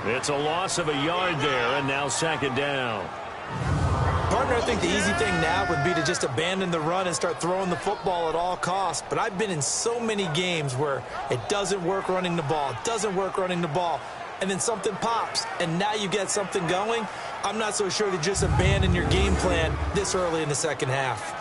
It's a loss of a yard there, and now 2nd down. Partner, I think the easy thing now would be to just abandon the run and start throwing the football at all costs. But I've been in so many games where it doesn't work running the ball, and then something pops, and now you get something going. I'm not so sure to just abandon your game plan this early in the second half.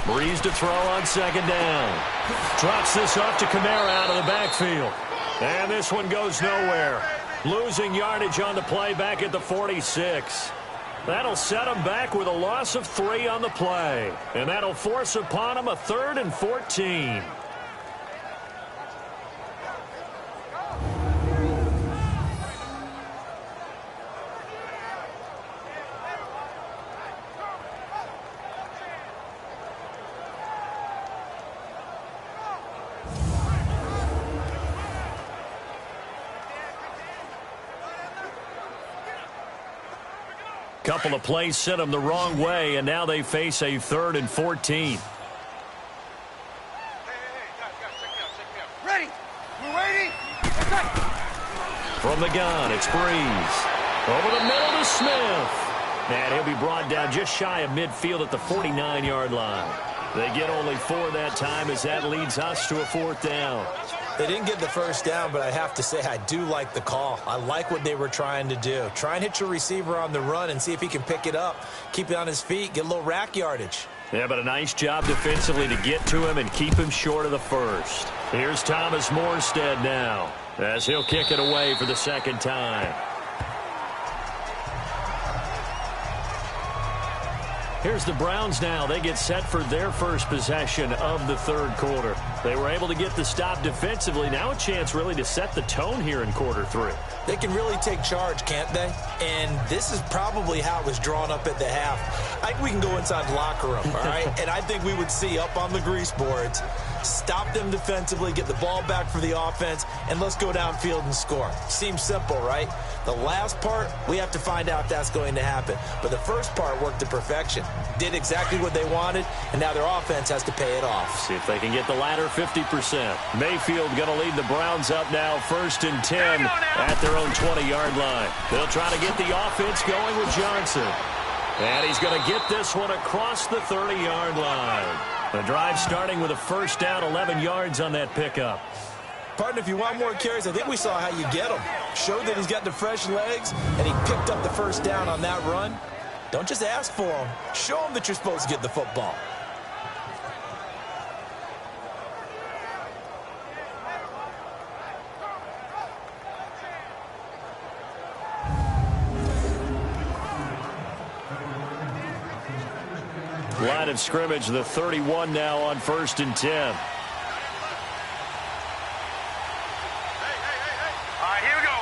Breeze to throw on 2nd down. Drops this off to Kamara out of the backfield. And this one goes nowhere. Losing yardage on the play back at the 46. That'll set him back with a loss of 3 on the play. And that'll force upon him a 3rd and 14. Couple of plays sent them the wrong way, and now they face a 3rd and 14. Ready. We're waiting. From the gun, it's Breeze. Over the middle to Smith. And he'll be brought down just shy of midfield at the 49-yard line. They get only 4 that time as that leads us to a 4th down. They didn't get the first down, but I have to say I do like the call. I like what they were trying to do. Try and hit your receiver on the run and see if he can pick it up, keep it on his feet, get a little rack yardage. Yeah, but a nice job defensively to get to him and keep him short of the first. Here's Thomas Morstead now as he'll kick it away for the 2nd time. Here's the Browns now. They get set for their first possession of the 3rd quarter. They were able to get the stop defensively. Now a chance really to set the tone here in quarter 3. They can really take charge, can't they? And this is probably how it was drawn up at the half. I think we can go inside the locker room, all right? And I think we would see up on the grease boards, stop them defensively, get the ball back for the offense, and let's go downfield and score. Seems simple, right? The last part, we have to find out if that's going to happen. But the first part worked to perfection. Did exactly what they wanted, and now their offense has to pay it off. See if they can get the latter 50%. Mayfield going to lead the Browns up now 1st and 10 at their own 20-yard line. They'll try to get the offense going with Johnson. And he's going to get this one across the 30-yard line. The drive starting with a 1st down, 11 yards on that pickup. Partner, if you want more carries, I think we saw how you get him. Showed that he's got the fresh legs, and he picked up the 1st down on that run. Don't just ask for him. Show him that you're supposed to get the football. Line of scrimmage, the 31 now on 1st and 10. All right, here we go.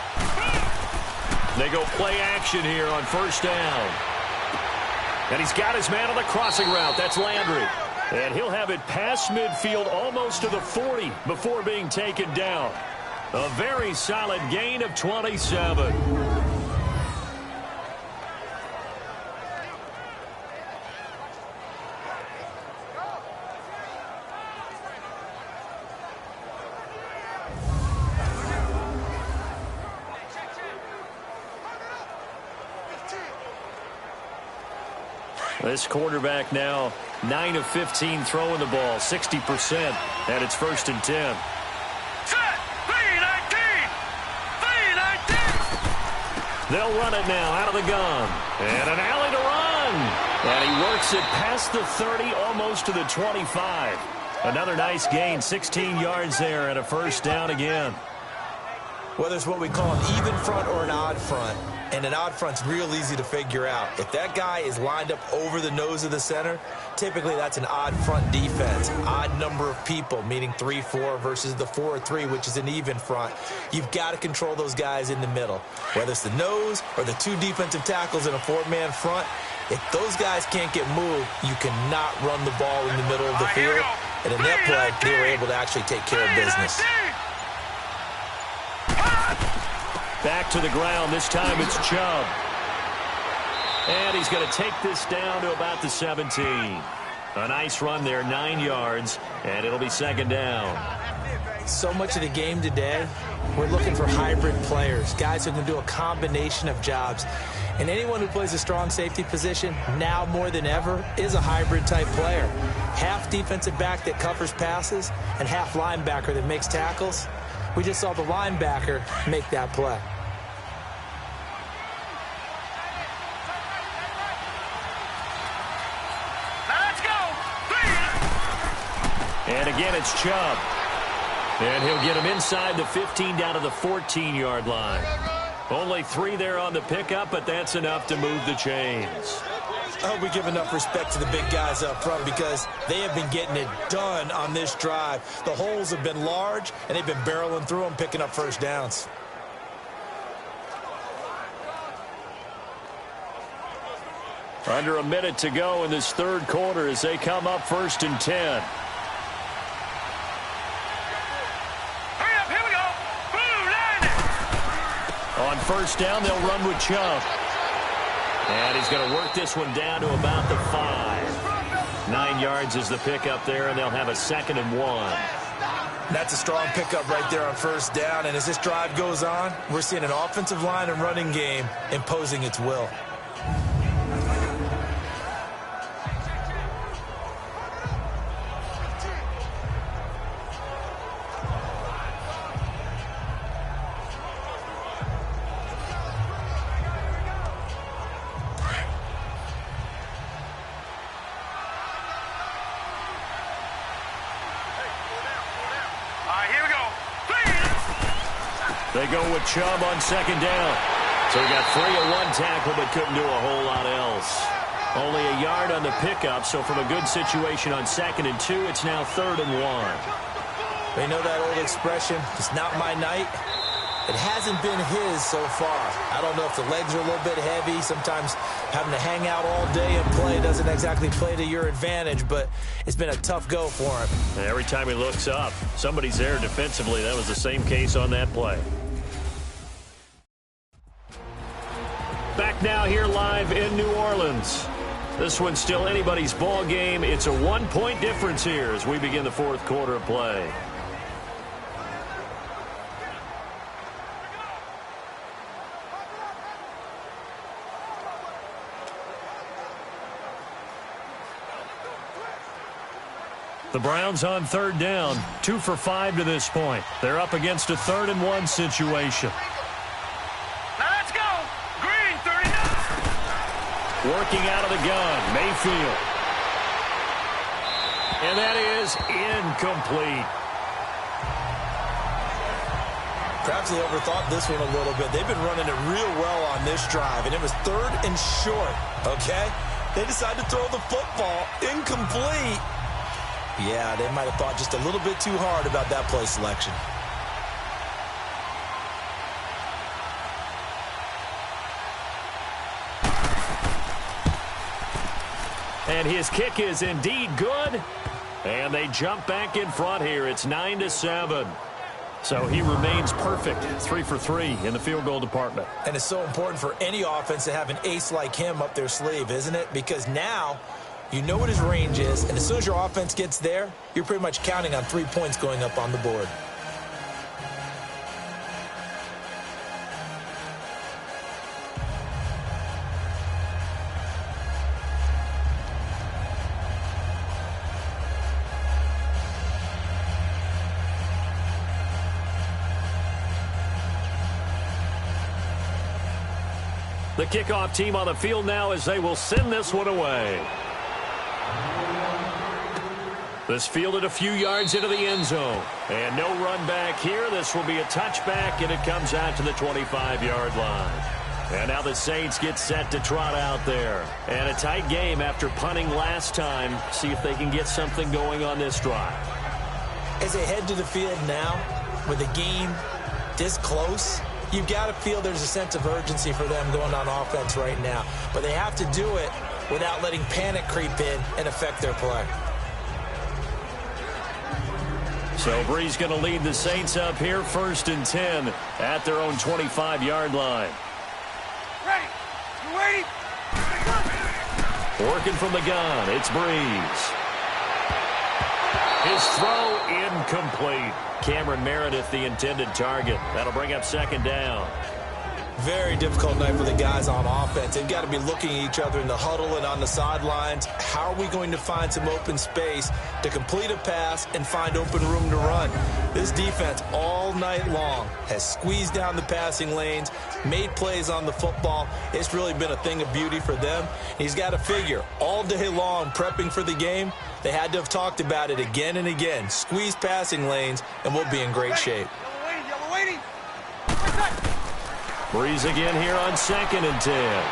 They go play action here on 1st down. And he's got his man on the crossing route. That's Landry. And he'll have it past midfield almost to the 40 before being taken down. A very solid gain of 27. This quarterback now 9 of 15 throwing the ball, 60%, and it's 1st and 10. Set, 3-19, 3-19. They'll run it now out of the gun. And an alley to run. And he works it past the 30, almost to the 25. Another nice gain, 16 yards there, and a 1st down again. Whether it's what we call an even front or an odd front, and an odd front's real easy to figure out. If that guy is lined up over the nose of the center, typically that's an odd front defense. Odd number of people, meaning 3-4 versus the 4-3, which is an even front. You've got to control those guys in the middle. Whether it's the nose or the 2 defensive tackles in a 4-man front, if those guys can't get moved, you cannot run the ball in the middle of the field. And in that play, they were able to actually take care of business. Back to the ground. This time it's Chubb. And he's going to take this down to about the 17. A nice run there, 9 yards, and it'll be 2nd down. So much of the game today, we're looking for hybrid players, guys who can do a combination of jobs. And anyone who plays a strong safety position, now more than ever, is a hybrid-type player. Half defensive back that covers passes and half linebacker that makes tackles. We just saw the linebacker make that play. And again, it's Chubb. And he'll get him inside the 15 down to the 14-yard line. Only 3 there on the pickup, but that's enough to move the chains. I hope we give enough respect to the big guys up front because they have been getting it done on this drive. The holes have been large, and they've been barreling through them, picking up 1st downs. Under a minute to go in this 3rd quarter as they come up 1st and 10. On 1st down, they'll run with Chubb. And he's going to work this one down to about the 5. 9 yards is the pickup there, and they'll have a 2nd and 1. That's a strong pickup right there on 1st down. And as this drive goes on, we're seeing an offensive line and running game imposing its will. They go with Chubb on 2nd down. So he got 3 of 1 tackle, but couldn't do a whole lot else. Only a yard on the pickup, so from a good situation on 2nd and 2, it's now 3rd and 1. They know that old expression, it's not my night. It hasn't been his so far. I don't know if the legs are a little bit heavy. Sometimes having to hang out all day and play doesn't exactly play to your advantage, but it's been a tough go for him. And every time he looks up, somebody's there defensively. That was the same case on that play. Back now here live in New Orleans. This one's still anybody's ball game. It's a 1-point difference here as we begin the 4th quarter of play. The Browns on 3rd down, 2 for 5 to this point. They're up against a 3rd and 1 situation. Now let's go. Green, 39. Working out of the gun, Mayfield. And that is incomplete. Perhaps they overthought this one a little bit. They've been running it real well on this drive, and it was 3rd and short, okay? They decided to throw the football. Incomplete. Yeah, they might have thought just a little bit too hard about that play selection. And his kick is indeed good. And they jump back in front here. It's 9-7. So he remains perfect. 3 for 3 in the field goal department. And it's so important for any offense to have an ace like him up their sleeve, isn't it? Because now you know what his range is, and as soon as your offense gets there, you're pretty much counting on 3 points going up on the board. The kickoff team on the field now as they will send this one away. This fielded a few yards into the end zone. And no run back here. This will be a touchback, and it comes out to the 25-yard line. And now the Saints get set to trot out there. And a tight game after punting last time. See if they can get something going on this drive. As they head to the field now, with the game this close, you've got to feel there's a sense of urgency for them going on offense right now. But they have to do it without letting panic creep in and affect their play. So Bree's going to lead the Saints up here, 1st and 10 at their own 25-yard line. Ready. You waiting? Working from the gun, it's Breeze. His throw incomplete. Cameron Meredith, the intended target. That'll bring up 2nd down. Very difficult night for the guys on offense. They've got to be looking at each other in the huddle and on the sidelines. How are we going to find some open space to complete a pass and find open room to run? This defense all night long has squeezed down the passing lanes, made plays on the football. It's really been a thing of beauty for them. He's got to figure all day long prepping for the game. They had to have talked about it again and again. Squeeze passing lanes, and we'll be in great shape. Yellow waiting. Breeze again here on 2nd and 10.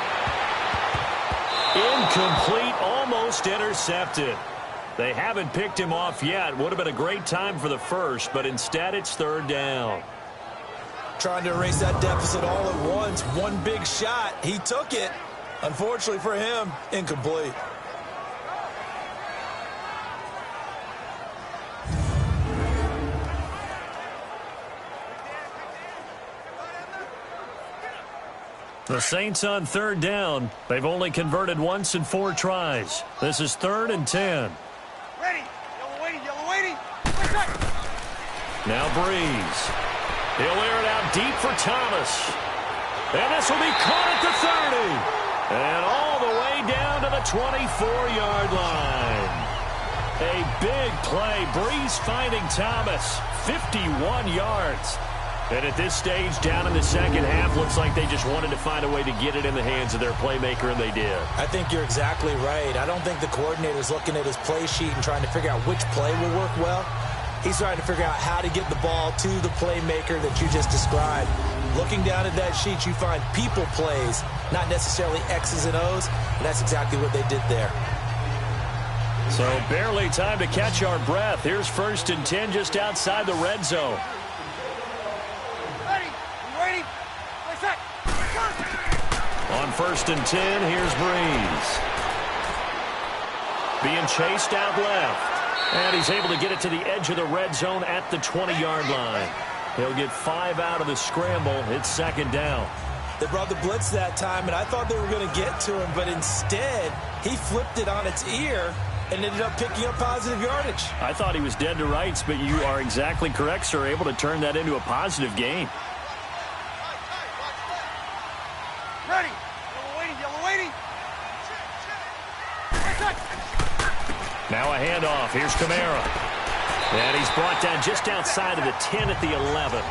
Incomplete, almost intercepted. They haven't picked him off yet. Would have been a great time for the first, but instead it's 3rd down. Trying to erase that deficit all at once. One big shot. He took it. Unfortunately for him, incomplete. The Saints on 3rd down. They've only converted once in 4 tries. This is 3rd and 10. Ready. Yellow waiting. Now Breeze. He'll air it out deep for Thomas. And this will be caught at the 30. And all the way down to the 24-yard line. A big play. Breeze finding Thomas. 51 yards. And at this stage, down in the second half, looks like they just wanted to find a way to get it in the hands of their playmaker, and they did. I think you're exactly right. I don't think the coordinator's looking at his play sheet and trying to figure out which play will work well. He's trying to figure out how to get the ball to the playmaker that you just described. Looking down at that sheet, you find people plays, not necessarily X's and O's, and that's exactly what they did there. So barely time to catch our breath. Here's 1st and 10 just outside the red zone. On 1st and 10, here's Breeze. Being chased out left. And he's able to get it to the edge of the red zone at the 20-yard line. He'll get 5 out of the scramble. It's 2nd down. They brought the blitz that time, and I thought they were going to get to him, but instead, he flipped it on its ear and ended up picking up positive yardage. I thought he was dead to rights, but you are exactly correct, sir. Able to turn that into a positive gain. Ready. Yellow waiting. Now a handoff. Here's Kamara. And he's brought down just outside of the 10 at the 11.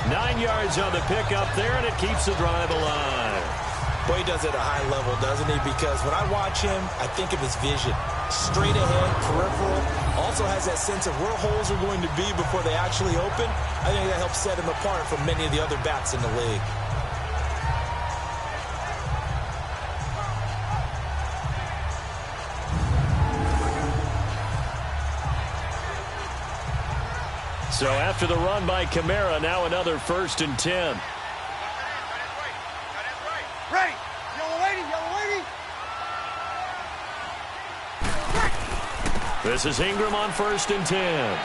9 yards on the pickup there, and it keeps the drive alive. Boy, he does it at a high level, doesn't he? Because when I watch him, I think of his vision. Straight ahead, peripheral. Also has that sense of where holes are going to be before they actually open. I think that helps set him apart from many of the other backs in the league. So after the run by Kamara, now another 1st and 10. Ready. Yellow lady. This is Ingram on 1st and 10.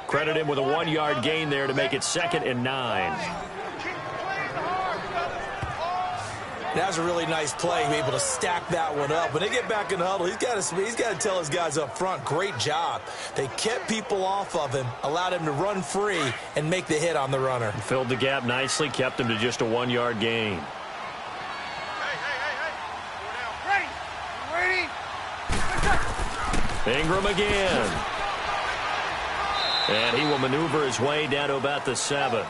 Credit him with a 1-yard gain there to make it 2nd and 9. That was a really nice play, be able to stack that one up. When they get back in the huddle, he's got to tell his guys up front, great job. They kept people off of him, allowed him to run free, and make the hit on the runner. Filled the gap nicely, kept him to just a 1-yard gain. Ready. Ingram again. And he will maneuver his way down to about the 7.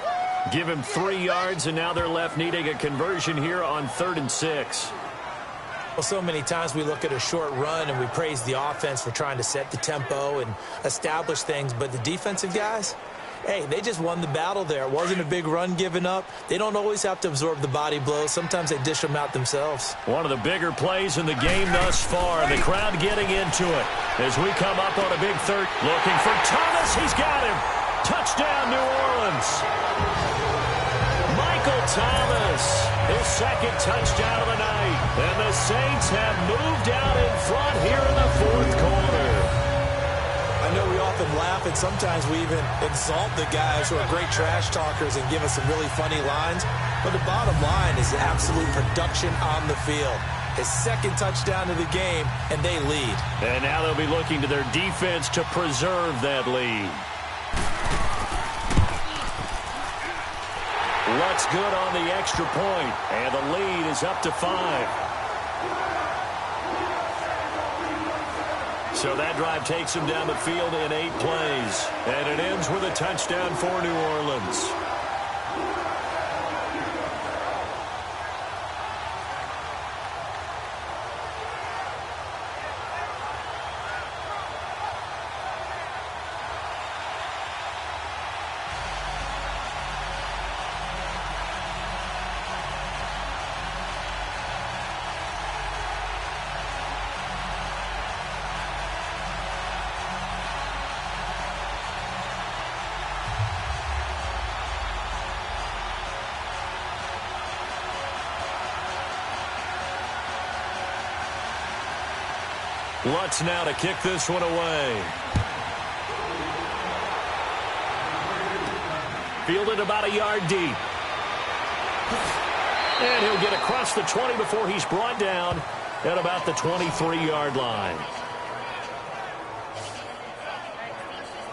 Give him 3 yards, and now they're left needing a conversion here on 3rd and 6. Well, so many times we look at a short run and we praise the offense for trying to set the tempo and establish things, but the defensive guys, hey, they just won the battle there. It wasn't a big run given up. They don't always have to absorb the body blows. Sometimes they dish them out themselves. One of the bigger plays in the game thus far. The crowd getting into it as we come up on a big 3rd. Looking for Thomas. He's got him. Touchdown, New Orleans. Michael Thomas, his 2nd touchdown of the night. And the Saints have moved out in front here in the 4th quarter. I know we often laugh, and sometimes we even exalt the guys who are great trash talkers and give us some really funny lines. But the bottom line is absolute production on the field. His 2nd touchdown of the game, and they lead. And now they'll be looking to their defense to preserve that lead. What's good on the extra point, and the lead is up to 5. So that drive takes him down the field in 8 plays, and it ends with a touchdown for New Orleans. Lutz now to kick this one away. Fielded about a yard deep. And he'll get across the 20 before he's brought down at about the 23-yard line.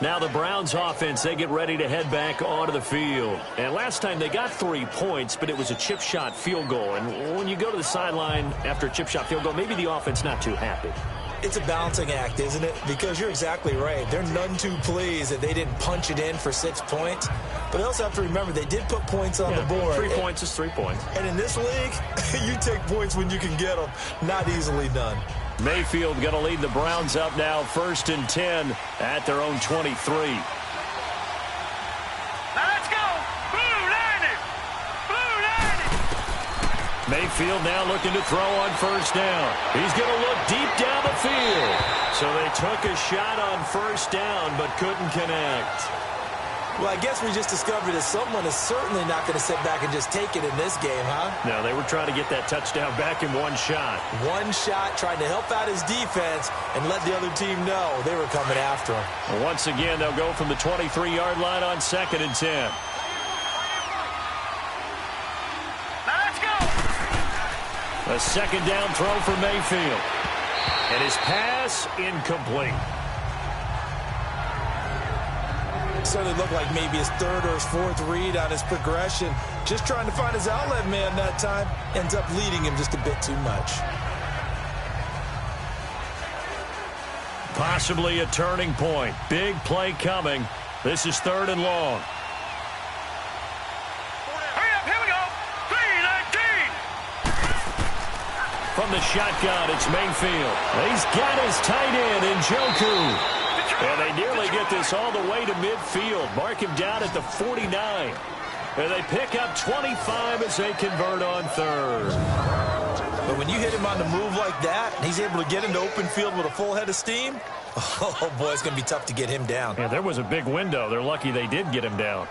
Now the Browns offense, they get ready to head back onto the field. And last time they got 3 points, but it was a chip shot field goal. And when you go to the sideline after a chip shot field goal, maybe the offense not too happy. It's a balancing act, isn't it? Because you're exactly right. They're none too pleased that they didn't punch it in for 6 points. But they also have to remember they did put points on the board. 3 points is 3 points. And in this league, you take points when you can get them. Not easily done. Mayfield going to lead the Browns up now, 1st and 10 at their own 23. Let's go! Blue landed! Blue landed! Mayfield now looking to throw on 1st down. He's going to look deep down the field. So they took a shot on 1st down, but couldn't connect. Well, I guess we just discovered that someone is certainly not going to sit back and just take it in this game, huh? No, they were trying to get that touchdown back in 1 shot. 1 shot, trying to help out his defense and let the other team know they were coming after him. Well, once again, they'll go from the 23-yard line on 2nd and 10. Let's go! A 2nd down throw for Mayfield. And his pass incomplete. Certainly looked like maybe his 3rd or his 4th read on his progression. Just trying to find his outlet man that time. Ends up leading him just a bit too much. Possibly a turning point. Big play coming. This is 3rd and long. Hurry up, here we go! 3-19! From the shotgun, it's Mayfield. He's got his tight end in Njoku. And they nearly get this all the way to midfield. Mark him down at the 49. And they pick up 25 as they convert on 3rd. But when you hit him on the move like that, and he's able to get into open field with a full head of steam, oh, boy, it's going to be tough to get him down. Yeah, there was a big window. They're lucky they did get him down.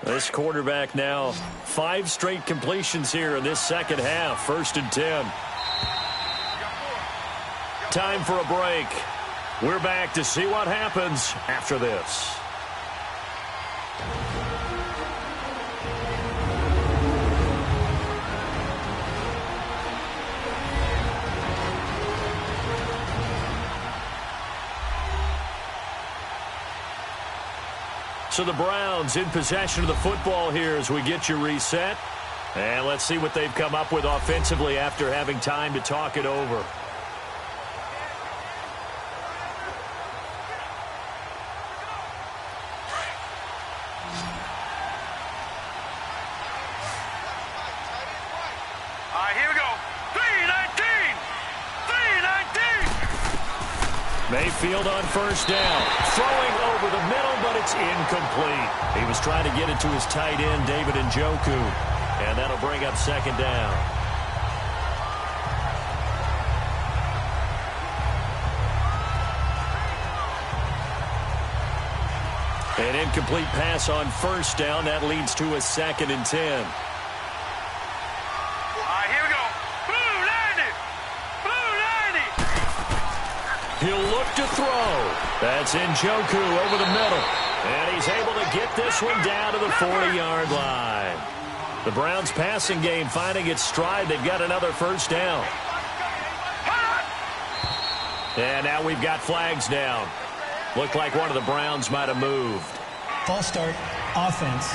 This quarterback now 5 straight completions here in this second half. 1st and 10. Time for a break. We're back to see what happens after this. So the Browns in possession of the football here as we get you reset. And let's see what they've come up with offensively after having time to talk it over. Here we go. 3-19. Mayfield on 1st down. Throwing over the middle, but it's incomplete. He was trying to get it to his tight end, David Njoku. And that'll bring up 2nd down. An incomplete pass on 1st down. That leads to a 2nd and 10. Here we go. Blue 90. Blue 90. He'll look to throw. That's Njoku over the middle. And he's able to get this one down to the 40-yard line. The Browns passing game finding its stride. They've got another 1st down. And now we've got flags down. Looked like one of the Browns might have moved. False start, offense.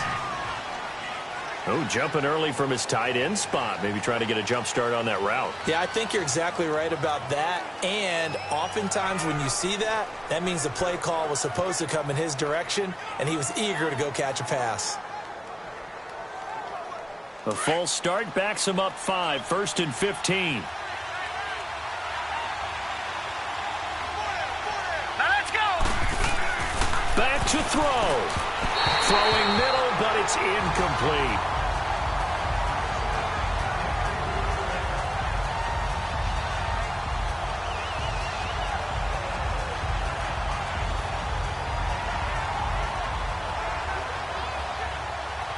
Oh, jumping early from his tight end spot. Maybe trying to get a jump start on that route. Yeah, I think you're exactly right about that. And oftentimes when you see that, that means the play call was supposed to come in his direction, and he was eager to go catch a pass. A false start backs him up 5, 1st and 15. Back to throw. Throwing middle, but it's incomplete.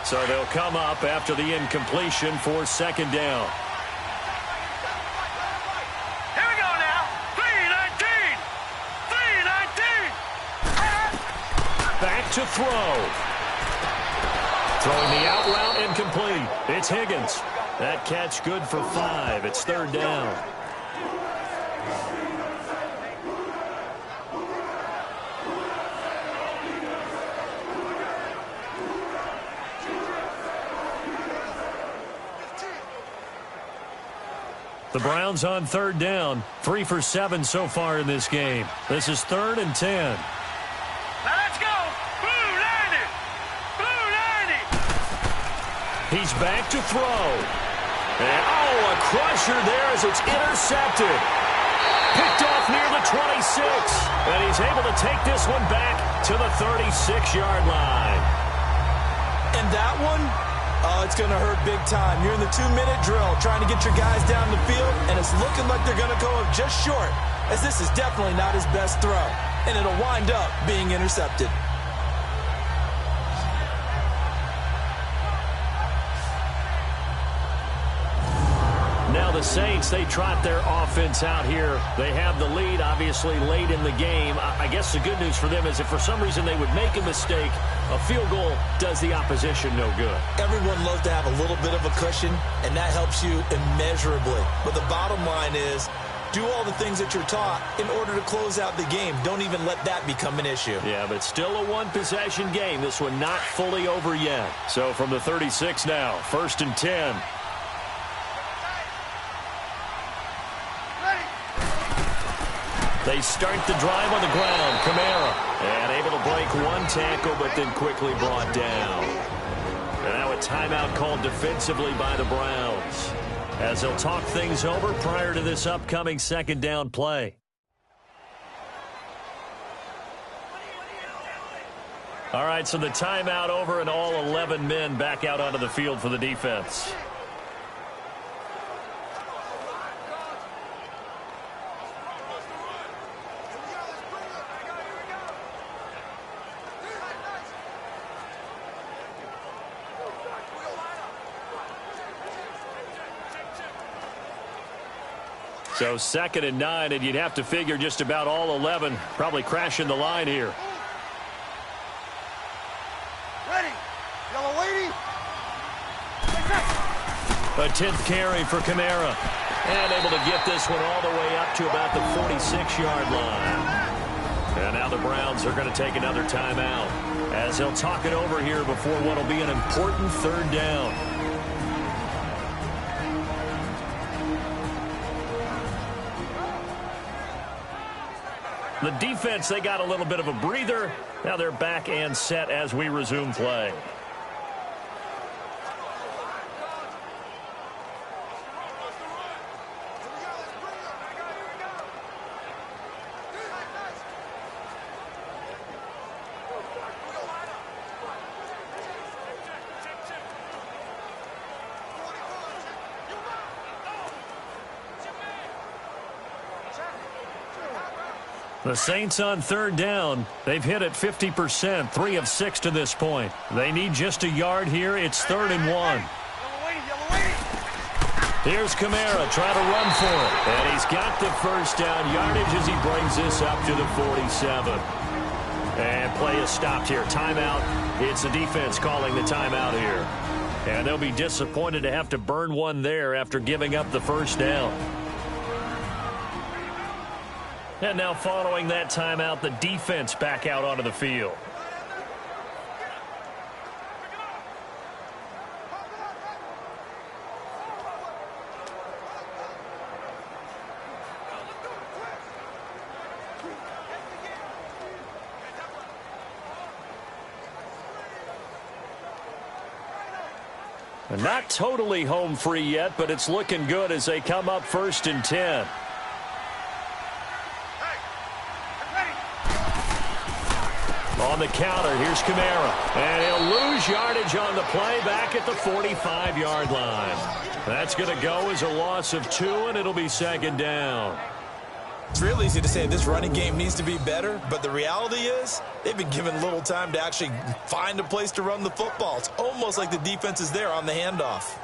So they'll come up after the incompletion for 2nd down. Here we go now. 3-19. 3-19. Back to throw. Throwing the out route, incomplete. It's Higgins. That catch good for 5. It's 3rd down. The Browns on 3rd down. 3 for 7 so far in this game. This is 3rd and 10. Now let's go. Blue 90. Blue 90. He's back to throw. And, a crusher there as it's intercepted. Picked off near the 26. And he's able to take this one back to the 36-yard line. And that one, it's going to hurt big time. You're in the 2-minute drill trying to get your guys down the field, and it's looking like they're going to go up just short, as this is definitely not his best throw, and it'll wind up being intercepted. Now the Saints, they trot their offense out here. They have the lead, obviously, late in the game. I guess the good news for them is if for some reason they would make a mistake, a field goal does the opposition no good. Everyone loves to have a little bit of a cushion, and that helps you immeasurably. But the bottom line is, do all the things that you're taught in order to close out the game. Don't even let that become an issue. Yeah, but still a one-possession game. This one not fully over yet. So from the 36 now, 1st and 10. They start the drive on the ground. Kamara. And able to break one tackle, but then quickly brought down. And now a timeout called defensively by the Browns, as they'll talk things over prior to this upcoming 2nd down play. All right, so the timeout over and all 11 men back out onto the field for the defense. So 2nd and 9, and you'd have to figure just about all 11 probably crashing the line here. Ready. Yellow lady. A 10th carry for Kamara. And able to get this one all the way up to about the 46-yard line. And now the Browns are going to take another timeout as they'll talk it over here before what will be an important 3rd down. The defense, they got a little bit of a breather. Now they're back and set as we resume play. The Saints on 3rd down. They've hit it 50%, 3 of 6 to this point. They need just a yard here. It's 3rd and 1. Here's Kamara trying to run for it. And he's got the 1st down yardage as he brings this up to the 47. And play is stopped here. Timeout. It's the defense calling the timeout here. And they'll be disappointed to have to burn one there after giving up the 1st down. And now following that timeout, the defense back out onto the field. And not totally home free yet, but it's looking good as they come up 1st and 10. On the counter, here's Kamara. And he'll lose yardage on the play back at the 45-yard line. That's going to go as a loss of 2, and it'll be 2nd down. It's real easy to say this running game needs to be better, but the reality is they've been given little time to actually find a place to run the football. It's almost like the defense is there on the handoff.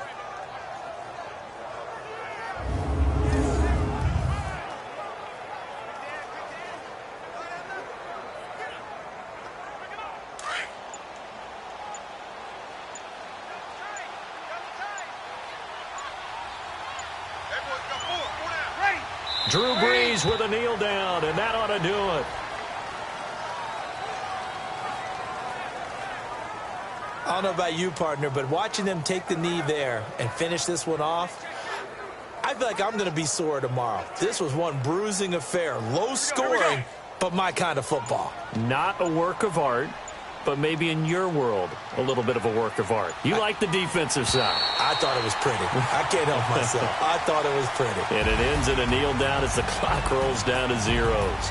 Drew Brees with a kneel down, and that ought to do it. I don't know about you, partner, but watching them take the knee there and finish this one off, I feel like I'm going to be sore tomorrow. This was one bruising affair. Low scoring, but my kind of football. Not a work of art, but maybe in your world, a little bit of a work of art. You like the defensive side. I thought it was pretty. I can't help myself. I thought it was pretty. And it ends in a kneel down as the clock rolls down to zeros.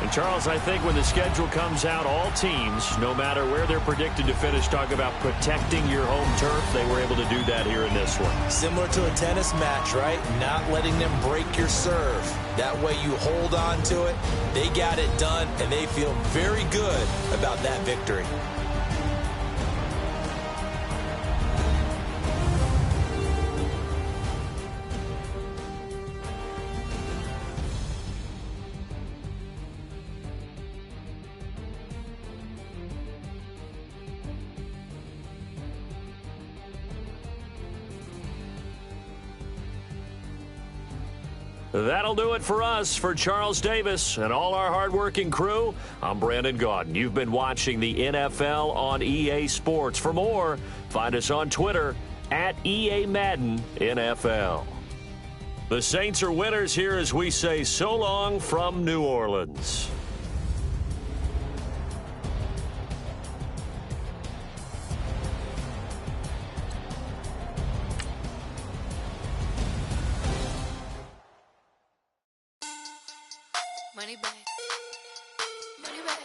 And, Charles, I think when the schedule comes out, all teams, no matter where they're predicted to finish, talk about protecting your home turf. They were able to do that here in this one. Similar to a tennis match, right? Not letting them break your serve. That way you hold on to it. They got it done, and they feel very good about that victory. That'll do it for us. For Charles Davis and all our hardworking crew, I'm Brandon Gaudin. You've been watching the NFL on EA Sports. For more, find us on Twitter at EA Madden NFL. The Saints are winners here as we say so long from New Orleans. Money back. Money back.